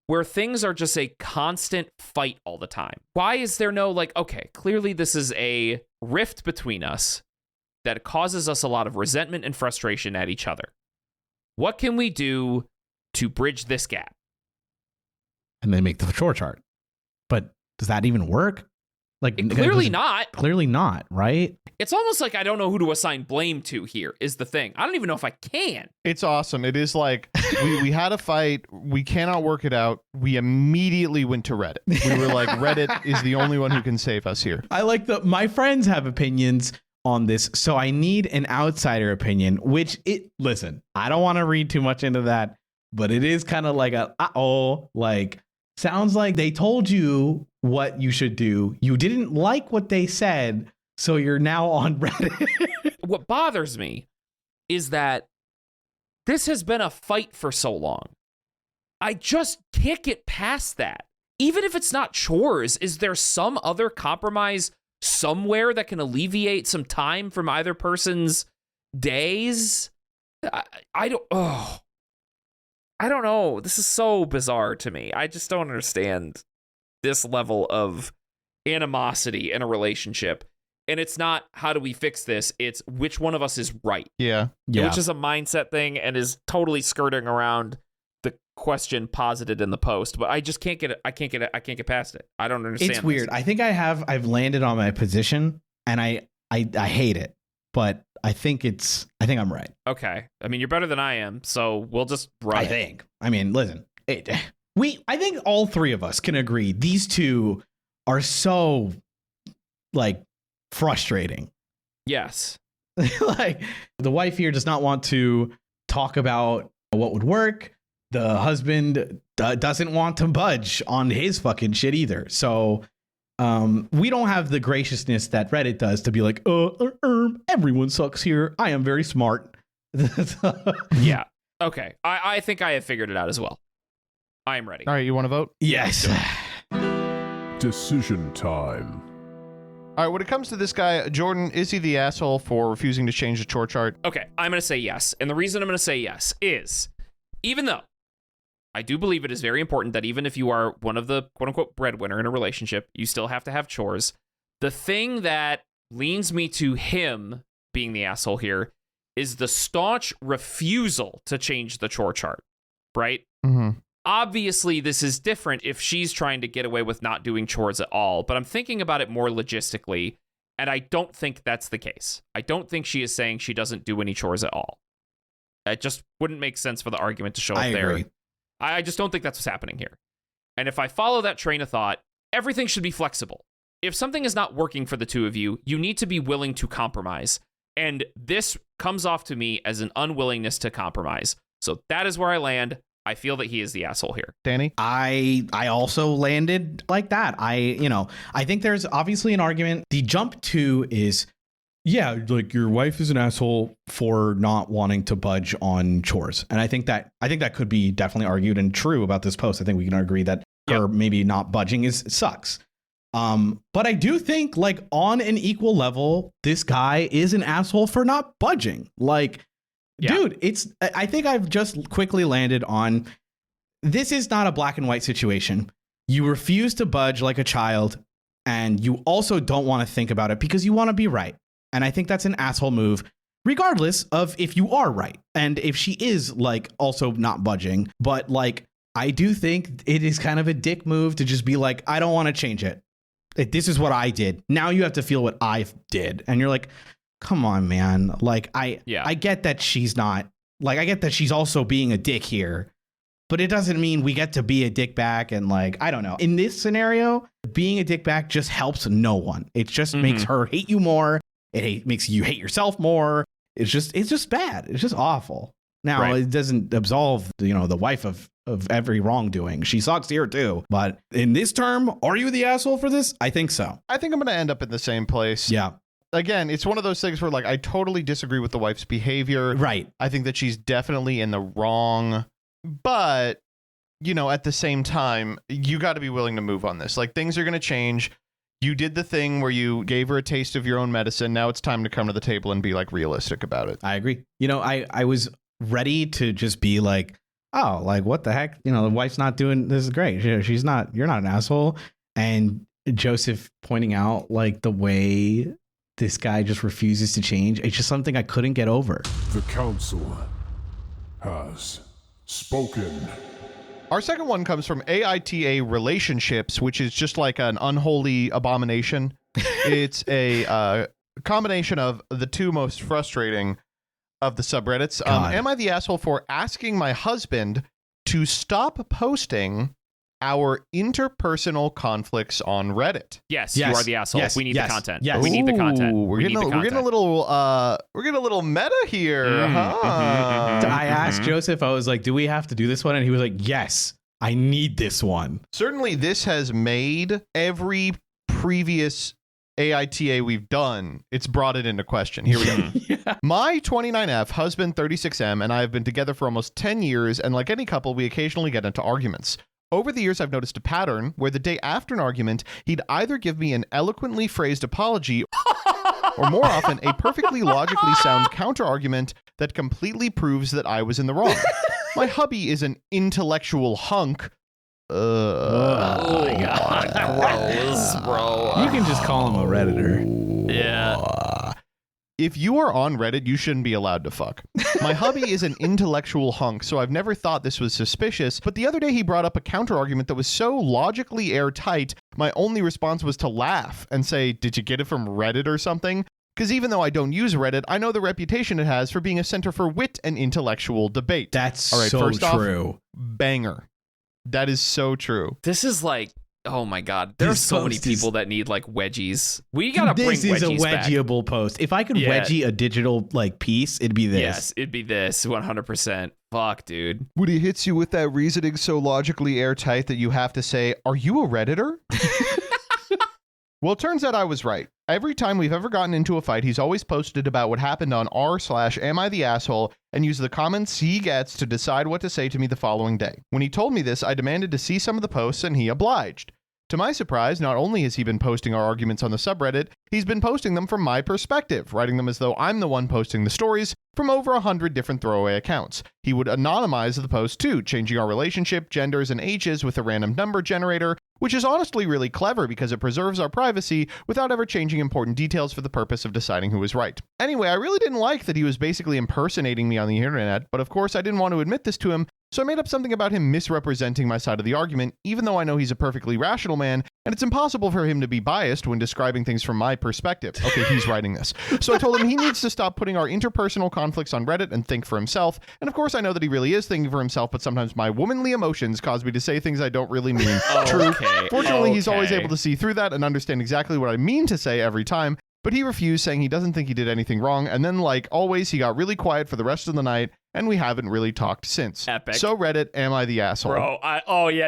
where things are just a constant fight all the time. Why is there no like, okay, clearly this is a rift between us that causes us a lot of resentment and frustration at each other. What can we do to bridge this gap? And then make the chore chart. But does that even work? Like, clearly not. Clearly not, right? It's almost like I don't know who to assign blame to here is the thing. I don't even know if I can. It's awesome. It is like we had a fight. We cannot work it out. We immediately went to Reddit. We were like, Reddit is the only one who can save us here. I like my friends have opinions on this, so I need an outsider opinion, listen, I don't want to read too much into that, but it is kind of like sounds like they told you what you should do. You didn't like what they said, so you're now on Reddit. What bothers me is that this has been a fight for so long. I just can't get past that. Even if it's not chores, is there some other compromise somewhere that can alleviate some time from either person's days? I don't know. This is so bizarre to me. I just don't understand this level of animosity in a relationship. And it's not how do we fix this? It's which one of us is right. Yeah. Which is a mindset thing and is totally skirting around the question posited in the post. But I just can't get it. I can't get past it. I don't understand. It's weird. I think I've landed on my position and I hate it, but I think I'm right. Okay. I mean, you're better than I am, so we'll just run it. I mean, listen, I think all three of us can agree these two are so like frustrating. Yes. Like the wife here does not want to talk about what would work. The husband doesn't want to budge on his fucking shit either. So we don't have the graciousness that Reddit does to be like, everyone sucks here. I am very smart. Yeah. Okay. I think I have figured it out as well. I am ready. All right, you want to vote? Yes. Decision time. All right, when it comes to this guy, Jordan, is he the asshole for refusing to change the chore chart? Okay, I'm going to say yes. And the reason I'm going to say yes is, even though I do believe it is very important that even if you are one of the quote unquote breadwinner in a relationship, you still have to have chores. The thing that leans me to him being the asshole here is the staunch refusal to change the chore chart, right? Mm-hmm. Obviously, this is different if she's trying to get away with not doing chores at all, but I'm thinking about it more logistically, and I don't think that's the case. I don't think she is saying she doesn't do any chores at all. It just wouldn't make sense for the argument to show up there. Agree. I just don't think that's what's happening here. And if I follow that train of thought, everything should be flexible. If something is not working for the two of you, you need to be willing to compromise. And this comes off to me as an unwillingness to compromise. So that is where I land. I feel that he is the asshole here. Danny? I also landed like that. I think there's obviously an argument. The jump to is, yeah, like your wife is an asshole for not wanting to budge on chores. And I think that could be definitely argued and true about this post. I think we can agree that her maybe not budging sucks. But I do think, like, on an equal level, this guy is an asshole for not budging. Like, dude, I think I've just quickly landed on, this is not a black and white situation. You refuse to budge like a child, and you also don't want to think about it because you want to be right. And I think that's an asshole move, regardless of if you are right and if she is, like, also not budging. But, like, I do think it is kind of a dick move to just be like, I don't want to change it. This is what I did. Now you have to feel what I did. And you're like, come on, man. Like, I get that she's not, like, I get that she's also being a dick here, but it doesn't mean we get to be a dick back. And, like, I don't know. In this scenario, being a dick back just helps no one. It just makes her hate you more. It makes you hate yourself more. It's just bad. It's just awful. Now, It doesn't absolve, the wife of every wrongdoing. She sucks here too. But in this term, are you the asshole for this? I think so. I think I'm going to end up in the same place. Yeah. Again, it's one of those things where, like, I totally disagree with the wife's behavior. Right. I think that she's definitely in the wrong. But, at the same time, you got to be willing to move on this. Like, things are going to change. You did the thing where you gave her a taste of your own medicine. Now it's time to come to the table and be, like, realistic about it. I agree. I was ready to just be like, oh, like, what the heck? The wife's not doing this is great. She's not, you're not an asshole. And Joseph pointing out, like, the way this guy just refuses to change. It's just something I couldn't get over. The council has spoken. Our second one comes from AITA Relationships, which is just like an unholy abomination. It's a combination of the two most frustrating of the subreddits. Am I the asshole for asking my husband to stop posting our interpersonal conflicts on Reddit? Yes, you are the asshole. Yes, we need the content. Yes. We need the content. We're getting a little meta here. I asked Joseph, I was like, do we have to do this one? And he was like, yes, I need this one. Certainly this has made every previous AITA we've done, it's brought it into question. Here we go. Yeah. My 29F, husband 36M, and I have been together for almost 10 years, and like any couple, we occasionally get into arguments. Over the years, I've noticed a pattern where the day after an argument, he'd either give me an eloquently phrased apology or more often, a perfectly logically sound counter-argument that completely proves that I was in the wrong. My hubby is an intellectual hunk. Oh my God. Gross, bro. You can just call him a Redditor. Yeah. If you are on Reddit, you shouldn't be allowed to fuck. My hubby is an intellectual hunk, so I've never thought this was suspicious, but the other day he brought up a counter-argument that was so logically airtight, my only response was to laugh and say, did you get it from Reddit or something? Because even though I don't use Reddit, I know the reputation it has for being a center for wit and intellectual debate. That's all right, so first true. Off, banger. That is so true. This is like, oh my God. There are so many people that need like wedgies. We gotta bring wedgies back. This is a wedgeable post. If I could wedgie a digital like piece, it'd be this. Yes, it'd be this 100%. Fuck, dude. When he hits you with that reasoning so logically airtight that you have to say, are you a Redditor? Well, it turns out I was right. Every time we've ever gotten into a fight, he's always posted about what happened on r/am I the asshole and used the comments he gets to decide what to say to me the following day. When he told me this, I demanded to see some of the posts and he obliged. To my surprise, not only has he been posting our arguments on the subreddit, he's been posting them from my perspective, writing them as though I'm the one posting the stories from over 100 different throwaway accounts. He would anonymize the post too, changing our relationship, genders, and ages with a random number generator, which is honestly really clever because it preserves our privacy without ever changing important details for the purpose of deciding who was right. Anyway, I really didn't like that he was basically impersonating me on the internet, but of course I didn't want to admit this to him, so I made up something about him misrepresenting my side of the argument, even though I know he's a perfectly rational man, and it's impossible for him to be biased when describing things from my perspective. Okay, he's writing this. So I told him he needs to stop putting our interpersonal conflicts on Reddit and think for himself, and of course I know that he really is thinking for himself, but sometimes my womanly emotions cause me to say things I don't really mean. True. Fortunately, he's always able to see through that and understand exactly what I mean to say every time, but he refused, saying he doesn't think he did anything wrong, and then, like always, he got really quiet for the rest of the night, and we haven't really talked since. Epic. So Reddit, am I the asshole? Bro,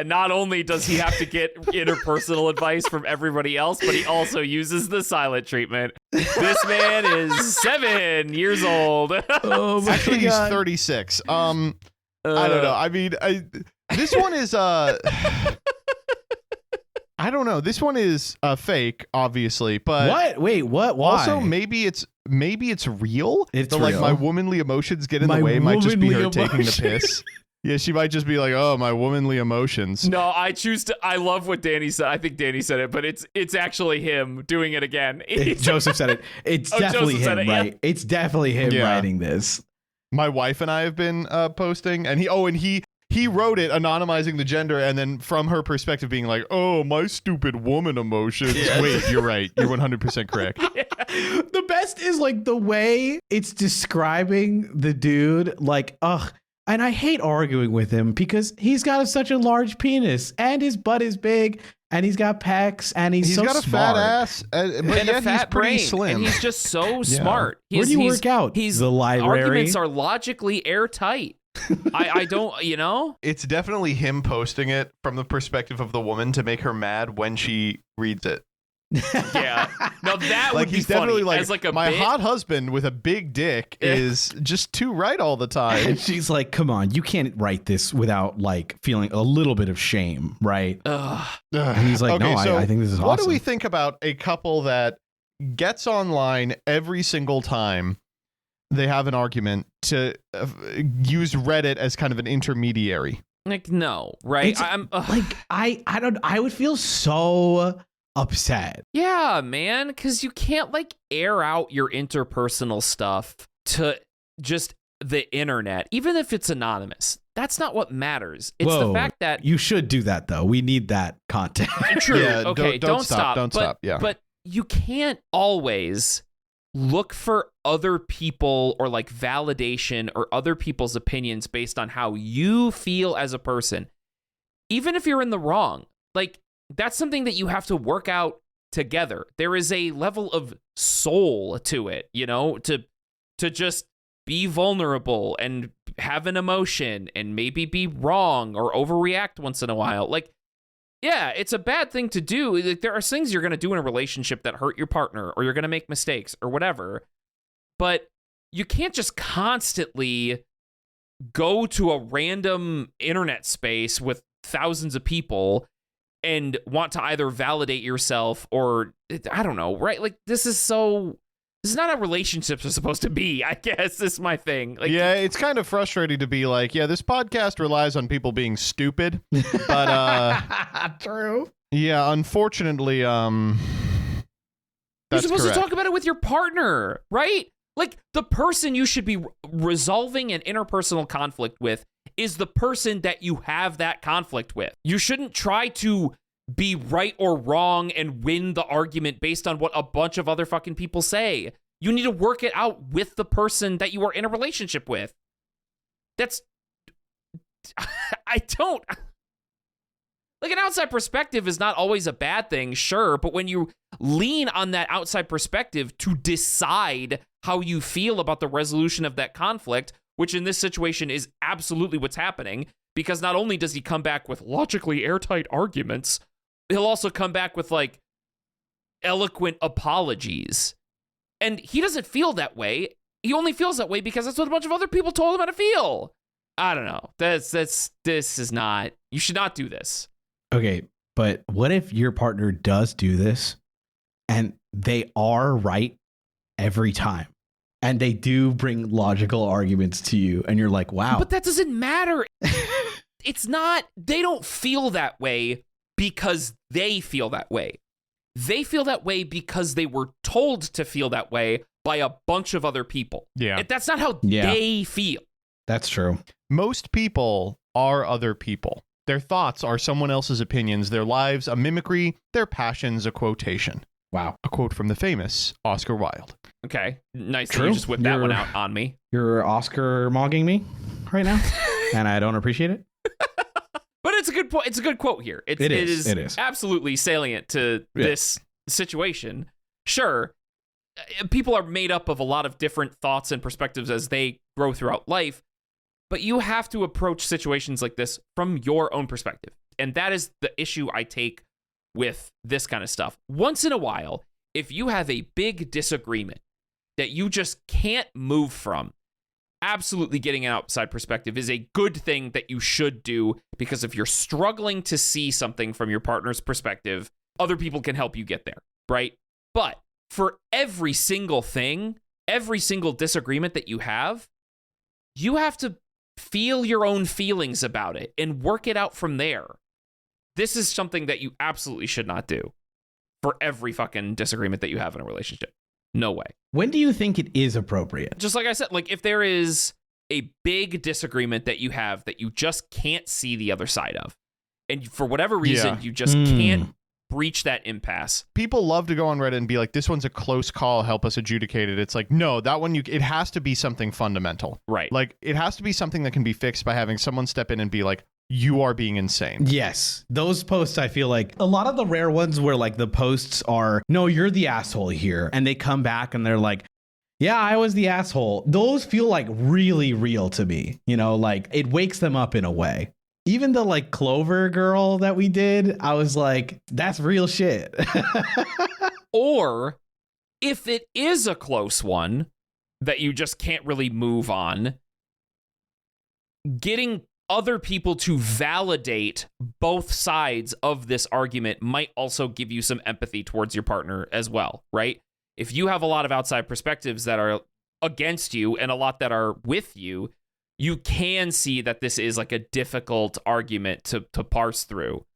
not only does he have to get interpersonal advice from everybody else, but he also uses the silent treatment. This man is 7 years old. Oh my Actually, he's God. 36. I don't know. I mean, this one is I don't know. This one is fake, obviously, but What? Wait, what? Why? also maybe it's real. It's But, like, real. my womanly emotions get in My the way. It might just be her womanly taking the emotions. piss. Yeah, she might just be like, "Oh, my womanly emotions." No, I love what Danny said. I think Danny said it, but it's actually him doing it again. Joseph said it. It's Oh, definitely Joseph said him, it, yeah. right? It's definitely him Yeah. writing this. My wife and I have been posting, and he wrote it anonymizing the gender, and then from her perspective being like, "Oh, my stupid woman emotions." Wait, you're right. You're 100% correct. The best is like the way it's describing the dude, like, ugh. And I hate arguing with him because he's got such a large penis and his butt is big and he's got pecs and he's so got a smart. fat ass, but and yet a fat he's pretty brain, slim. and he's just so smart. Where do you work out? He's The library? Arguments are logically airtight. I don't, you know. It's definitely him posting it from the perspective of the woman to make her mad when she reads it. Yeah, no, that Like, would be he's funny. definitely like, As like a my bit. hot husband with a big dick is just too right all the time. And she's like, come on, you can't write this without like feeling a little bit of shame, right? Ugh. And he's like, no, I think this is what awesome. do we think about a couple that gets online every single time they have an argument to use Reddit as kind of an intermediary? Like, no, right? It's like, I would feel so upset. Yeah, man, because you can't like air out your interpersonal stuff to just the internet, even if it's anonymous. That's not what matters. It's the fact that you should do that though. We need that content. true. Yeah, Okay, don't stop. Don't but, stop. Yeah. But you can't always look for other people or like validation or other people's opinions based on how you feel as a person, even if you're in the wrong. Like, that's something that you have to work out together. There is a level of soul to it, you know, to just be vulnerable and have an emotion and maybe be wrong or overreact once in a while. Like, yeah, it's a bad thing to do. Like, there are things you're going to do in a relationship that hurt your partner, or you're going to make mistakes or whatever. But you can't just constantly go to a random internet space with thousands of people and want to either validate yourself or, I don't know, right? Like, this is not how relationships are supposed to be, I guess, is my thing. Like, yeah, it's kind of frustrating to be like, yeah, this podcast relies on people being stupid, but True. yeah, unfortunately, you're that's supposed correct. to talk about it with your partner, right? Like, the person you should be resolving an interpersonal conflict with is the person that you have that conflict with. You shouldn't try to be right or wrong and win the argument based on what a bunch of other fucking people say. You need to work it out with the person that you are in a relationship with. That's... I don't... Like, an outside perspective is not always a bad thing, sure, but when you lean on that outside perspective to decide how you feel about the resolution of that conflict, which in this situation is absolutely what's happening, because not only does he come back with logically airtight arguments, he'll also come back with, like, eloquent apologies. And he doesn't feel that way. He only feels that way because that's what a bunch of other people told him how to feel. I don't know. This is not... You should not do this. Okay, But what if your partner does do this and they are right every time? And they do bring logical arguments to you. And you're like, wow. But that doesn't matter. It's not, they don't feel that way because they feel that way. They feel that way because they were told to feel that way by a bunch of other people. Yeah. That's not how they feel. That's true. Most people are other people. Their thoughts are someone else's opinions, their lives a mimicry, their passions a quotation. Wow. A quote from the famous Oscar Wilde. Okay. Nice that True. you just whipped that one out on me. You're Oscar mogging me right now, and I don't appreciate it. But it's a good point. It's a good quote here. It is absolutely salient to this situation. Sure, people are made up of a lot of different thoughts and perspectives as they grow throughout life, but you have to approach situations like this from your own perspective. And that is the issue I take with this kind of stuff. Once in a while, if you have a big disagreement that you just can't move from, absolutely getting an outside perspective is a good thing that you should do, because if you're struggling to see something from your partner's perspective, other people can help you get there, right? But for every single thing, every single disagreement that you have to feel your own feelings about it and work it out from there. This is something that you absolutely should not do for every fucking disagreement that you have in a relationship. No way. When do you think it is appropriate? Just like I said, like if there is a big disagreement that you have that you just can't see the other side of, and for whatever reason, you just can't breach that impasse. People love to go on Reddit and be like, this one's a close call, help us adjudicate it. It's like, no, that one, it has to be something fundamental. Right. Like, it has to be something that can be fixed by having someone step in and be like, you are being insane. Yes. Those posts, I feel like a lot of the rare ones where like the posts are, no, you're the asshole here. And they come back and they're like, yeah, I was the asshole. Those feel like really real to me. You know, like it wakes them up in a way. Even the like Clover girl that we did, I was like, that's real shit. Or if it is a close one that you just can't really move on, getting other people to validate both sides of this argument might also give you some empathy towards your partner as well, right? If you have a lot of outside perspectives that are against you and a lot that are with you, you can see that this is like a difficult argument to parse through.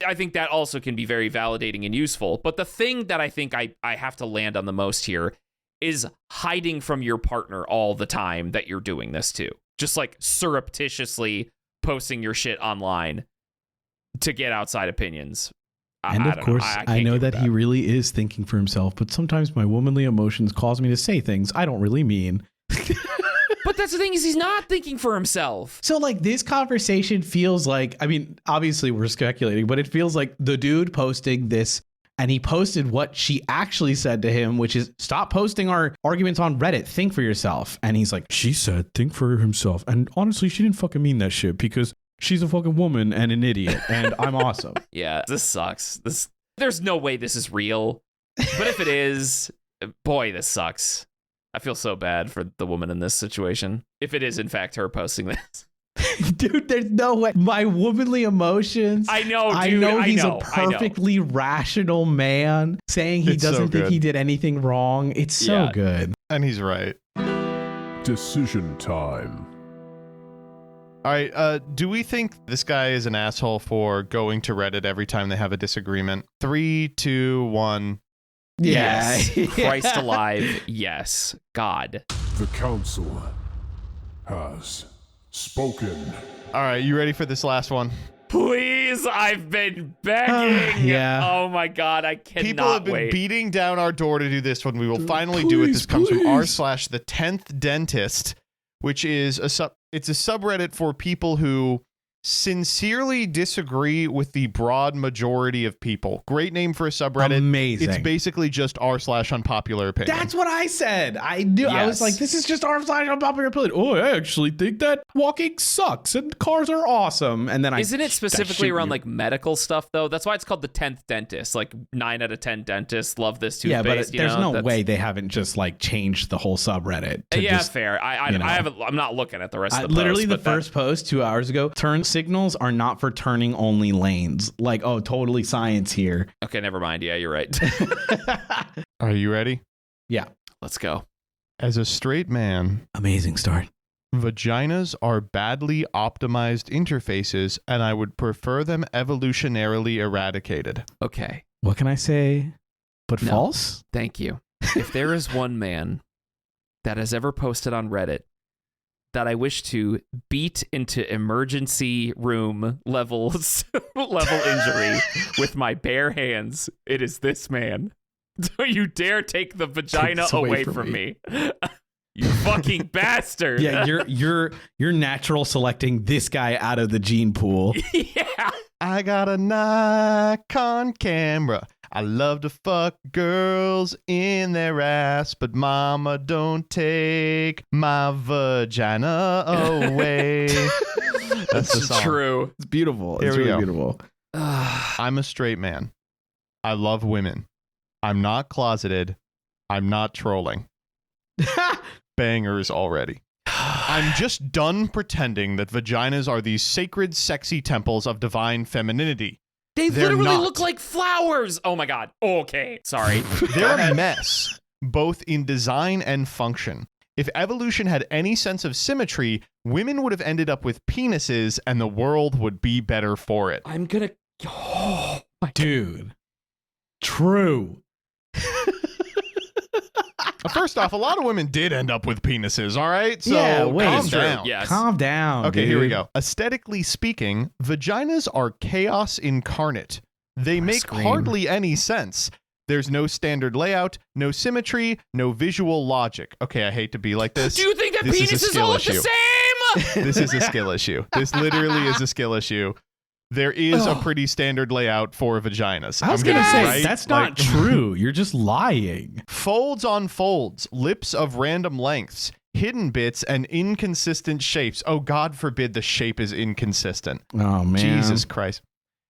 I think that also can be very validating and useful. But the thing that I think I have to land on the most here is hiding from your partner all the time that you're doing this to. Just like surreptitiously posting your shit online to get outside opinions. And of course, I know that he really is thinking for himself, but sometimes my womanly emotions cause me to say things I don't really mean. But that's the thing, is he's not thinking for himself. So like this conversation feels like, I mean, obviously we're speculating, but it feels like the dude posting this, and he posted what she actually said to him, which is, stop posting our arguments on Reddit. Think for yourself. And he's like, she said, think for himself. And honestly, she didn't fucking mean that shit because she's a fucking woman and an idiot. And I'm awesome. Yeah, this sucks. There's no way this is real. But if it is, boy, this sucks. I feel so bad for the woman in this situation. If it is, in fact, her posting this. Dude, there's no way. My womanly emotions. I know, dude. I know he's a perfectly rational man saying he doesn't think he did anything wrong. It's so good. And he's right. Decision time. All right. Do we think this guy is an asshole for going to Reddit every time they have a disagreement? 3, 2, 1. Yes. Christ alive. Yes. God. The Council has spoken. All right. You ready for this last one? Please, I've been begging. Oh my God, I cannot wait. People have been beating down our door to do this one. We will finally do it. This comes from r/the 10th dentist, which is it's a subreddit for people who sincerely disagree with the broad majority of people. Great name for a subreddit. Amazing. It's basically just r/unpopular opinion. That's what I said. I knew. Yes. I was like, this is just r/unpopular opinion. Oh, I actually think that walking sucks and cars are awesome. And then isn't it specifically around like medical stuff though? That's why it's called the 10th dentist. Like 9 out of 10 dentists love this toothpaste. Yeah, but there's no way they haven't just like changed the whole subreddit. Yeah, fair. I haven't. I'm not looking at the rest of the literally post, the first post 2 hours ago. Turns signals are not for turning only lanes. Like, oh, totally science here. Okay, never mind. Yeah, you're right. Are you ready? Yeah. Let's go. As a straight man, Amazing start. vaginas are badly optimized interfaces, and I would prefer them evolutionarily eradicated. Okay, What can I say? But No. false? thank you. If there is one man that has ever posted on Reddit that I wish to beat into emergency room levels level injury with my bare hands, it is this man. Don't you dare take the vagina this away from me. You fucking bastard. Yeah, you're natural selecting this guy out of the gene pool. Yeah. I got a Nikon camera. I love to fuck girls in their ass, but mama, don't take my vagina away. That's the song. True. It's beautiful. Here It's we really go. beautiful. I'm a straight man. I love women. I'm not closeted. I'm not trolling. Bangers already. I'm just done pretending that vaginas are these sacred, sexy temples of divine femininity. They They're literally not. look like flowers. Oh my God. Okay. Sorry. They're a mess, both in design and function. If evolution had any sense of symmetry, women would have ended up with penises and the world would be better for it. I'm gonna. Oh my Dude. True. First off, a lot of women did end up with penises, all right? So Yeah, wait, calm it's true. down. Yes. Calm down. Okay, here we dude. go. Aesthetically speaking, vaginas are chaos incarnate. They make Scream. hardly any sense. There's no standard layout, no symmetry, no visual logic. Okay, I hate to be like this. Do you think that This is a penises skill all look the issue. same? This is a skill issue. This literally is a skill issue. There is a Ugh. pretty standard layout for vaginas. I was I'm going to gonna say, be right. that's not Like, true. You're just lying. folds on folds, lips of random lengths, hidden bits, and inconsistent shapes. Oh, God forbid the shape is inconsistent. Oh, man. Jesus Christ.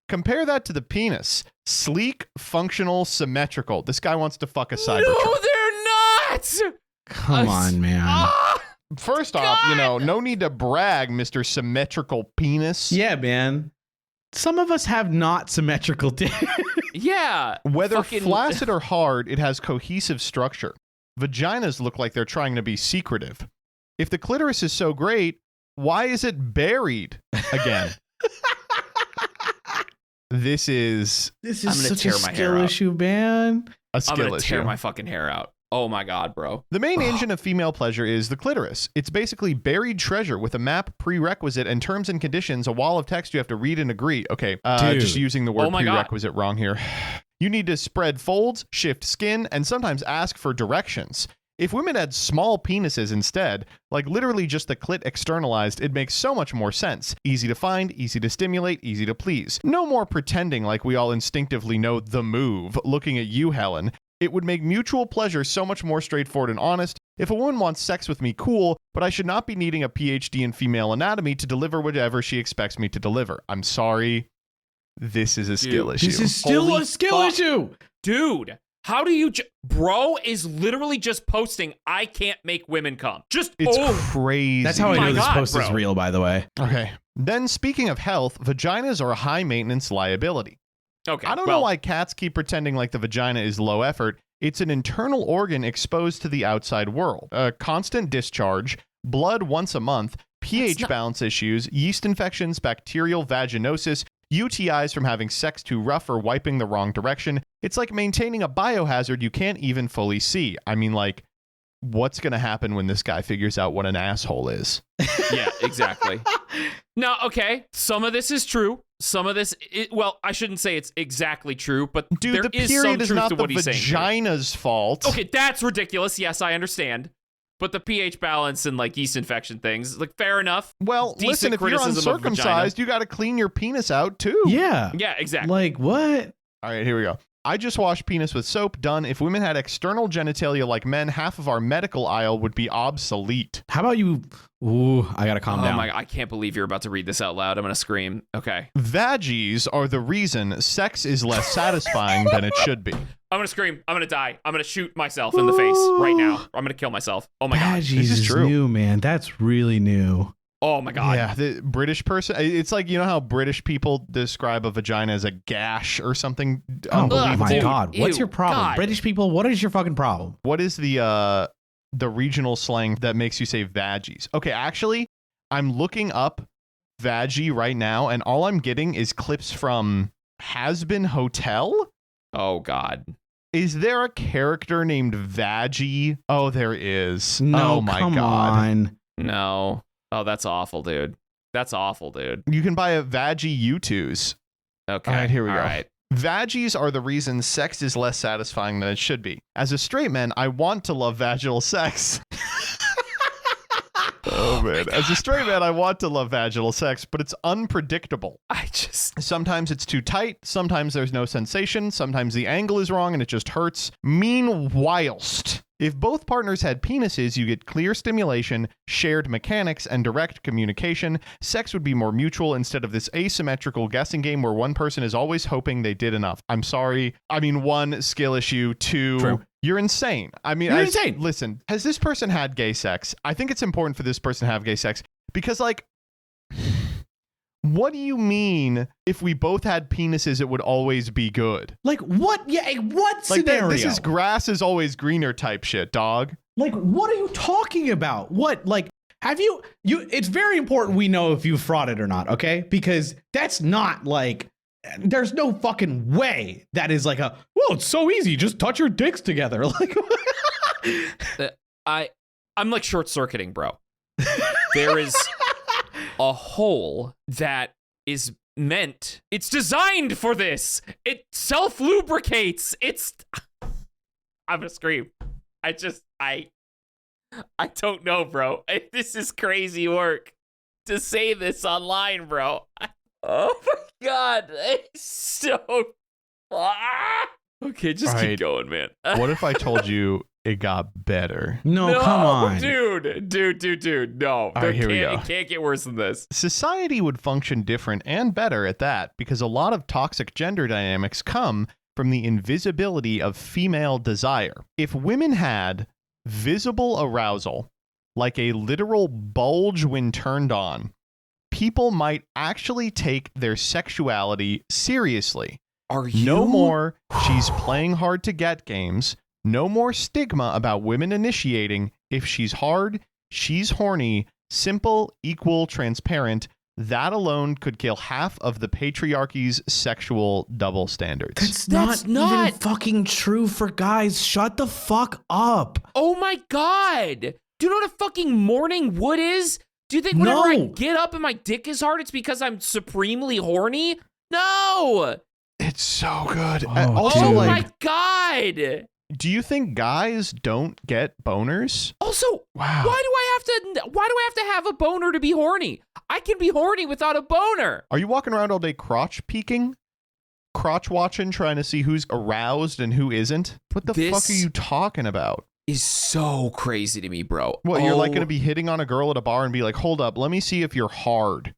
Compare that to the penis. Sleek, functional, symmetrical. This guy wants to fuck a Cybertruck. No, they're not. Come on, man. Ah! First off, no need to brag, Mr. Symmetrical Penis. Yeah, man. Some of us have not symmetrical dick. Yeah. Whether fucking- flaccid or hard, it has cohesive structure. Vaginas look like they're trying to be secretive. If the clitoris is so great, why is it buried again? This is This I'm is gonna such tear a my hair skill out. issue, man. a I'm skill gonna issue. tear my fucking hair out. Oh my God, bro. The main engine of female pleasure is the clitoris. It's basically buried treasure with a map, prerequisite, and terms and conditions, a wall of text you have to read and agree. Okay, Dude. just using the word Oh my God. prerequisite wrong here. You need to spread folds, shift skin, and sometimes ask for directions. If women had small penises instead, like literally just the clit externalized, it makes so much more sense. Easy to find, easy to stimulate, easy to please. No more pretending like we all instinctively know the move, looking at you, Helen. It would make mutual pleasure so much more straightforward and honest. If a woman wants sex with me, cool, but I should not be needing a PhD in female anatomy to deliver whatever she expects me to deliver. I'm sorry. This is a skill issue. This is still Holy a skill fuck. issue. Dude, how do you... Bro is literally just posting, I can't make women come. Just, It's oh. crazy. That's how I my know this God, post is bro. real, by the way. Okay. Then speaking of health, vaginas are a high maintenance liability. Okay, I don't know why cats keep pretending like the vagina is low effort. It's an internal organ exposed to the outside world. Constant discharge, blood once a month, pH not- balance issues, yeast infections, bacterial vaginosis, UTIs from having sex too rough or wiping the wrong direction. It's like maintaining a biohazard you can't even fully see. I mean, like, what's going to happen when this guy figures out what an asshole is? Yeah, exactly. No, okay. Some of this is true. Some of this, well, I shouldn't say it's exactly true, but Dude, there the is some period is truth not to the what he's saying. here. vagina's fault. Okay, that's ridiculous. Yes, I understand. But the pH balance and like yeast infection things, like fair enough. Well, Decent listen, if you're criticism of uncircumcised, you got to clean your penis out too. Yeah. Yeah, exactly. Like, what? All right, here we go. I just wash penis with soap. Done. If women had external genitalia like men, half of our medical aisle would be obsolete. How about you? Ooh, I got to calm Oh down. my, I can't believe you're about to read this out loud. I'm going to scream. Okay. Vaggies are the reason sex is less satisfying than it should be. I'm going to scream. I'm going to die. I'm going to shoot myself in the face right now. I'm going to kill myself. Oh my God. Badgies This is is true. new, man. That's really new. Oh my God. Yeah, the British person. It's like, you know how British people describe a vagina as a gash or something Oh unbelievable. my dude. God. What's Ew, your problem? God. British people, what is your fucking problem? What is the regional slang that makes you say vaggies? Okay, actually, I'm looking up vaggie right now, and all I'm getting is clips from Has Been Hotel. Oh God. Is there a character named Vaggie? Oh, there is. No, oh my come God. on. No. Oh, that's awful, dude. That's awful, dude. You can buy a Vaggie U2s. Okay. All right, here we All go. right. Vaggies are the reason sex is less satisfying than it should be. As a straight man, I want to love vaginal sex. Oh man. As a straight man, I want to love vaginal sex, but it's unpredictable. Sometimes it's too tight, sometimes there's no sensation, sometimes the angle is wrong and it just hurts. Meanwhilst, if both partners had penises, you get clear stimulation, shared mechanics, and direct communication. Sex would be more mutual instead of this asymmetrical guessing game where one person is always hoping they did enough. I'm sorry. I mean, one, skill issue. Two, True. You're insane. I mean, You're insane. Listen, has this person had gay sex? I think it's important for this person to have gay sex because, like, what do you mean if we both had penises, it would always be good? Like, what? Yeah, what Like, scenario? this is grass is always greener type shit, dog. Like, what are you talking about? What? Like, have you? It's very important we know if you frauded or not, okay? Because that's not like. There's no fucking way that is like well, it's so easy. Just touch your dicks together. Like, I'm like short circuiting, bro. There is a hole that is meant. It's designed for this. It self lubricates. I'm gonna scream. I don't know, bro. This is crazy work to say this online, bro. Oh my God. It's so. Okay, just All keep right. going, man. What if I told you it got better? no, come on. Dude. No. All right, here we go. It can't get worse than this. Society would function different and better at that because a lot of toxic gender dynamics come from the invisibility of female desire. If women had visible arousal, like a literal bulge when turned on, people might actually take their sexuality seriously. Are you? No more she's playing hard to get games. No more stigma about women initiating. If she's hard, she's horny. Simple, equal, transparent. That alone could kill half of the patriarchy's sexual double standards. That's not not- even fucking true for guys. Shut the fuck up. Oh my God. Do you know what a fucking morning wood is? Do you think whenever I No. get up and my dick is hard, it's because I'm supremely horny? No. It's so good. Oh, Also, Oh dude. like, my God. do you think guys don't get boners? Also, Wow. why do I have to have a boner to be horny? I can be horny without a boner. Are you walking around all day crotch peeking? Crotch watching, trying to see who's aroused and who isn't? What the fuck This- are you talking about? Is so crazy to me, bro. What, you're like Oh, going to be hitting on a girl at a bar and be like, hold up, let me see if you're hard.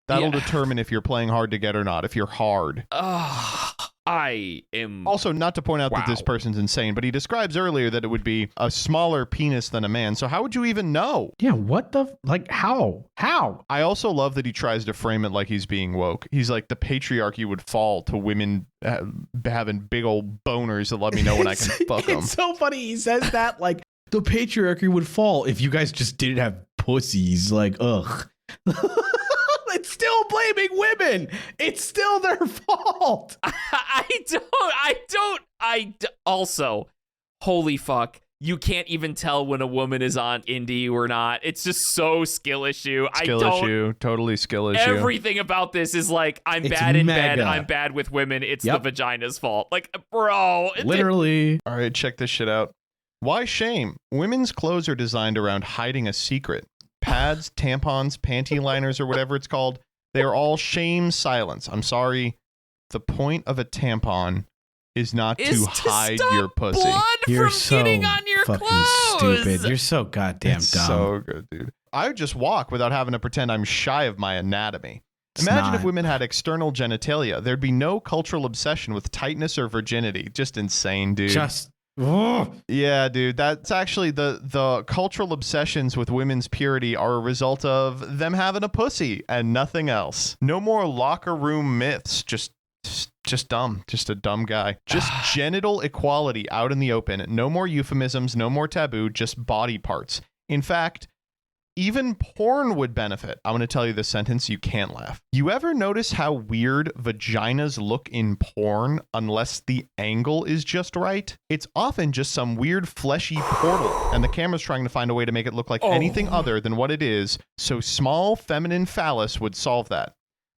That'll Yeah. determine if you're playing hard to get or not, if you're hard. I am. Also, not to point out that this Wow. person's insane, but he describes earlier that it would be a smaller penis than a man. So how would you even know? Yeah, what the like how? How? I also love that he tries to frame it like he's being woke. He's like, the patriarchy would fall to women having big old boners that let me know when I can fuck them. It's so funny he says that like the patriarchy would fall if you guys just didn't have pussies. Like, ugh. It's still blaming women. It's still their fault. Also, holy fuck. You can't even tell when a woman is on indie or not. It's just so skill issue. Totally skill issue. Everything about this is like, I'm It's bad in bed. mega. I'm bad with women. It's Yep. the vagina's fault. Like, bro. Literally. All right, check this shit out. Why shame? Women's clothes are designed around hiding a secret. Pads, tampons, panty liners, or whatever it's called, they are all shame silence. I'm sorry. The point of a tampon is not Is to to hide stop your pussy. blood You're from so getting on your fucking clothes. stupid. You're so goddamn It's dumb. so good, dude. I would just walk without having to pretend I'm shy of my anatomy. It's Imagine not. if women had external genitalia. There'd be no cultural obsession with tightness or virginity. Just insane, dude. Just Yeah, dude, that's actually the cultural obsessions with women's purity are a result of them having a pussy and nothing else. No more locker room myths, just dumb, just a dumb guy. Just genital equality out in the open. No more euphemisms, no more taboo, just body parts. In fact, even porn would benefit. I'm going to tell you this sentence, you can't laugh. You ever notice how weird vaginas look in porn unless the angle is just right? It's often just some weird fleshy portal, and the camera's trying to find a way to make it look like anything other than what it is, so small feminine phallus would solve that.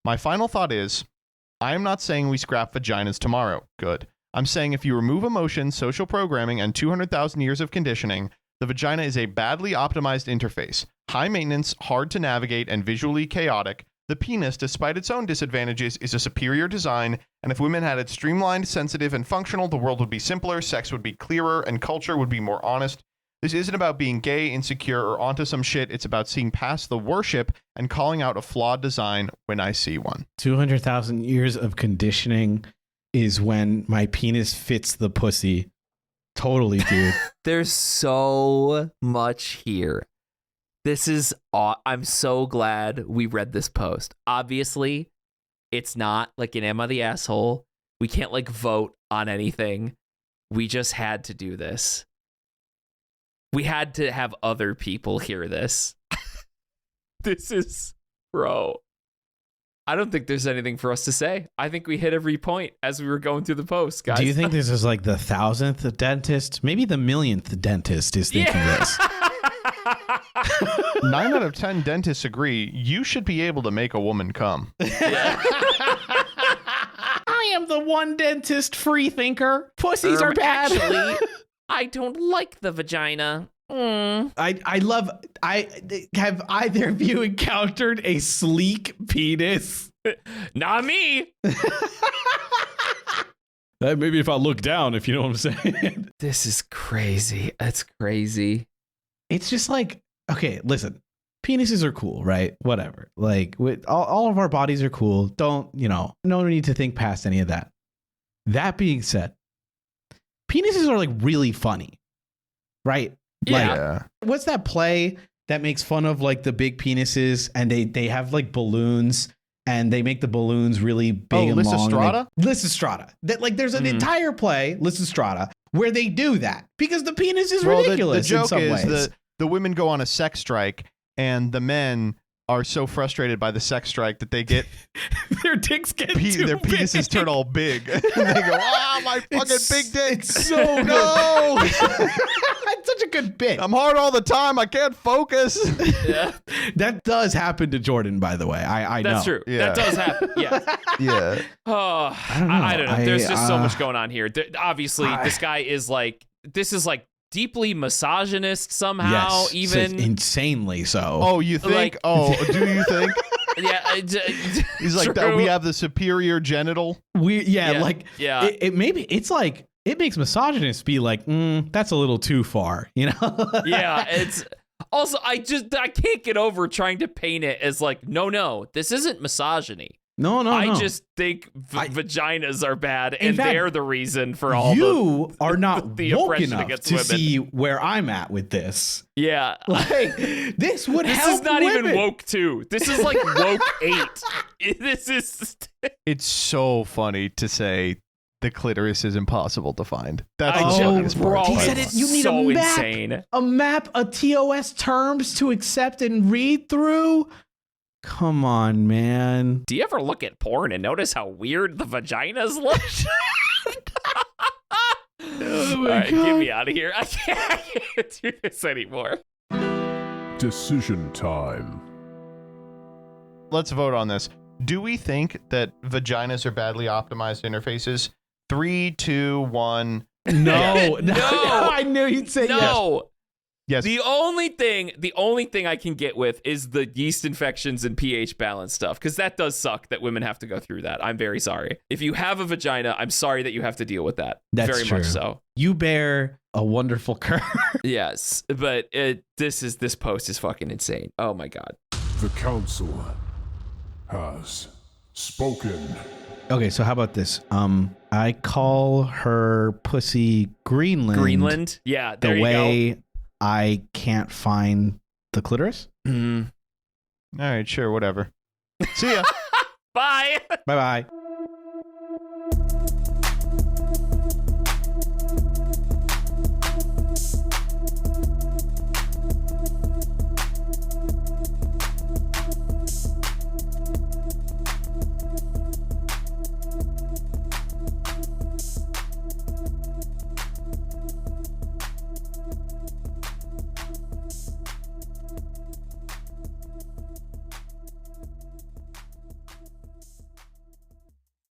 My final thought is, I am not saying we scrap vaginas tomorrow. Good. I'm saying if you remove emotion, social programming, and 200,000 years of conditioning, the vagina is a badly optimized interface. High maintenance, hard to navigate, and visually chaotic. The penis, despite its own disadvantages, is a superior design, and if women had it streamlined, sensitive, and functional, the world would be simpler, sex would be clearer, and culture would be more honest. This isn't about being gay, insecure, or onto some shit. It's about seeing past the worship and calling out a flawed design when I see one. 200,000 years of conditioning is when my penis fits the pussy. Totally, dude. There's so much here. This is I'm so glad we read this post. Obviously, it's not like an Am I the Asshole? We can't like vote on anything. We just had to do this. We had to have other people hear this. This is, bro. I don't think there's anything for us to say. I think we hit every point as we were going through the post, guys. Do you think this is like the 1,000th dentist? Maybe the 1,000,000th dentist is thinking this. 9 out of 10 dentists agree you should be able to make a woman come. I am the one dentist free thinker. Pussies are bad. Actually, I don't like the vagina. Have either of you encountered a sleek penis? Not me. Maybe if I look down, if you know what I'm saying. This is crazy. That's crazy. It's just like, okay, listen, penises are cool, right? Whatever. Like, all of our bodies are cool. Don't, no need to think past any of that. That being said, penises are like really funny, right? Yeah. Like, what's that play that makes fun of like the big penises and they have like balloons and they make the balloons really big and long? Lysistrata? Lysistrata. That like there's an entire play, Lysistrata, where they do that because the penis is ridiculous. The joke in some is ways. the women go on a sex strike and the men are so frustrated by the sex strike that they get their dicks get their penises turn all big. And they go, my fucking big dick. It's so no. It's such a good bit. I'm hard all the time. I can't focus. Yeah. That does happen to Jordan, by the way. I know. That's true. Yeah. That does happen. Yeah. Yeah. Oh, I don't know. There's just so much going on here. Obviously, this guy is like, this is like deeply misogynist somehow, yes, even insanely so. Oh, you think? Like, do you think? Yeah, he's like that. We have the superior genital. It maybe it's like it makes misogynists be like, that's a little too far, Yeah, it's also I can't get over trying to paint it as like, no, this isn't misogyny. No. I just think vaginas are bad, and fact, they're the reason for all you are not the woke oppression enough against to women. see where I'm at with this. Yeah, like this would this help. Is not women. even woke 2. This is like woke 8. This is. It's so funny to say the clitoris is impossible to find. That's I the funniest bro, part. He said it. You need so a map, insane. a TOS terms to accept and read through. Come on, man. Do you ever look at porn and notice how weird the vaginas look? Oh my All right, God. get me out of here. I can't do this anymore. Decision time. Let's vote on this. Do we think that vaginas are badly optimized interfaces? 3, 2, 1. No. No. I knew you'd say yes. No. Yes. The only thing I can get with is the yeast infections and pH balance stuff, because that does suck that women have to go through that. I'm very sorry. If you have a vagina, I'm sorry that you have to deal with that. That's very true. much so. You bear a wonderful curse. Yes, but this post is fucking insane. Oh my God. The Council has Spoken. Okay, so how about this? I call her pussy Greenland. Greenland? Yeah, there the you way I can't find the clitoris. go. All right, sure, whatever. See ya. Bye. Bye bye.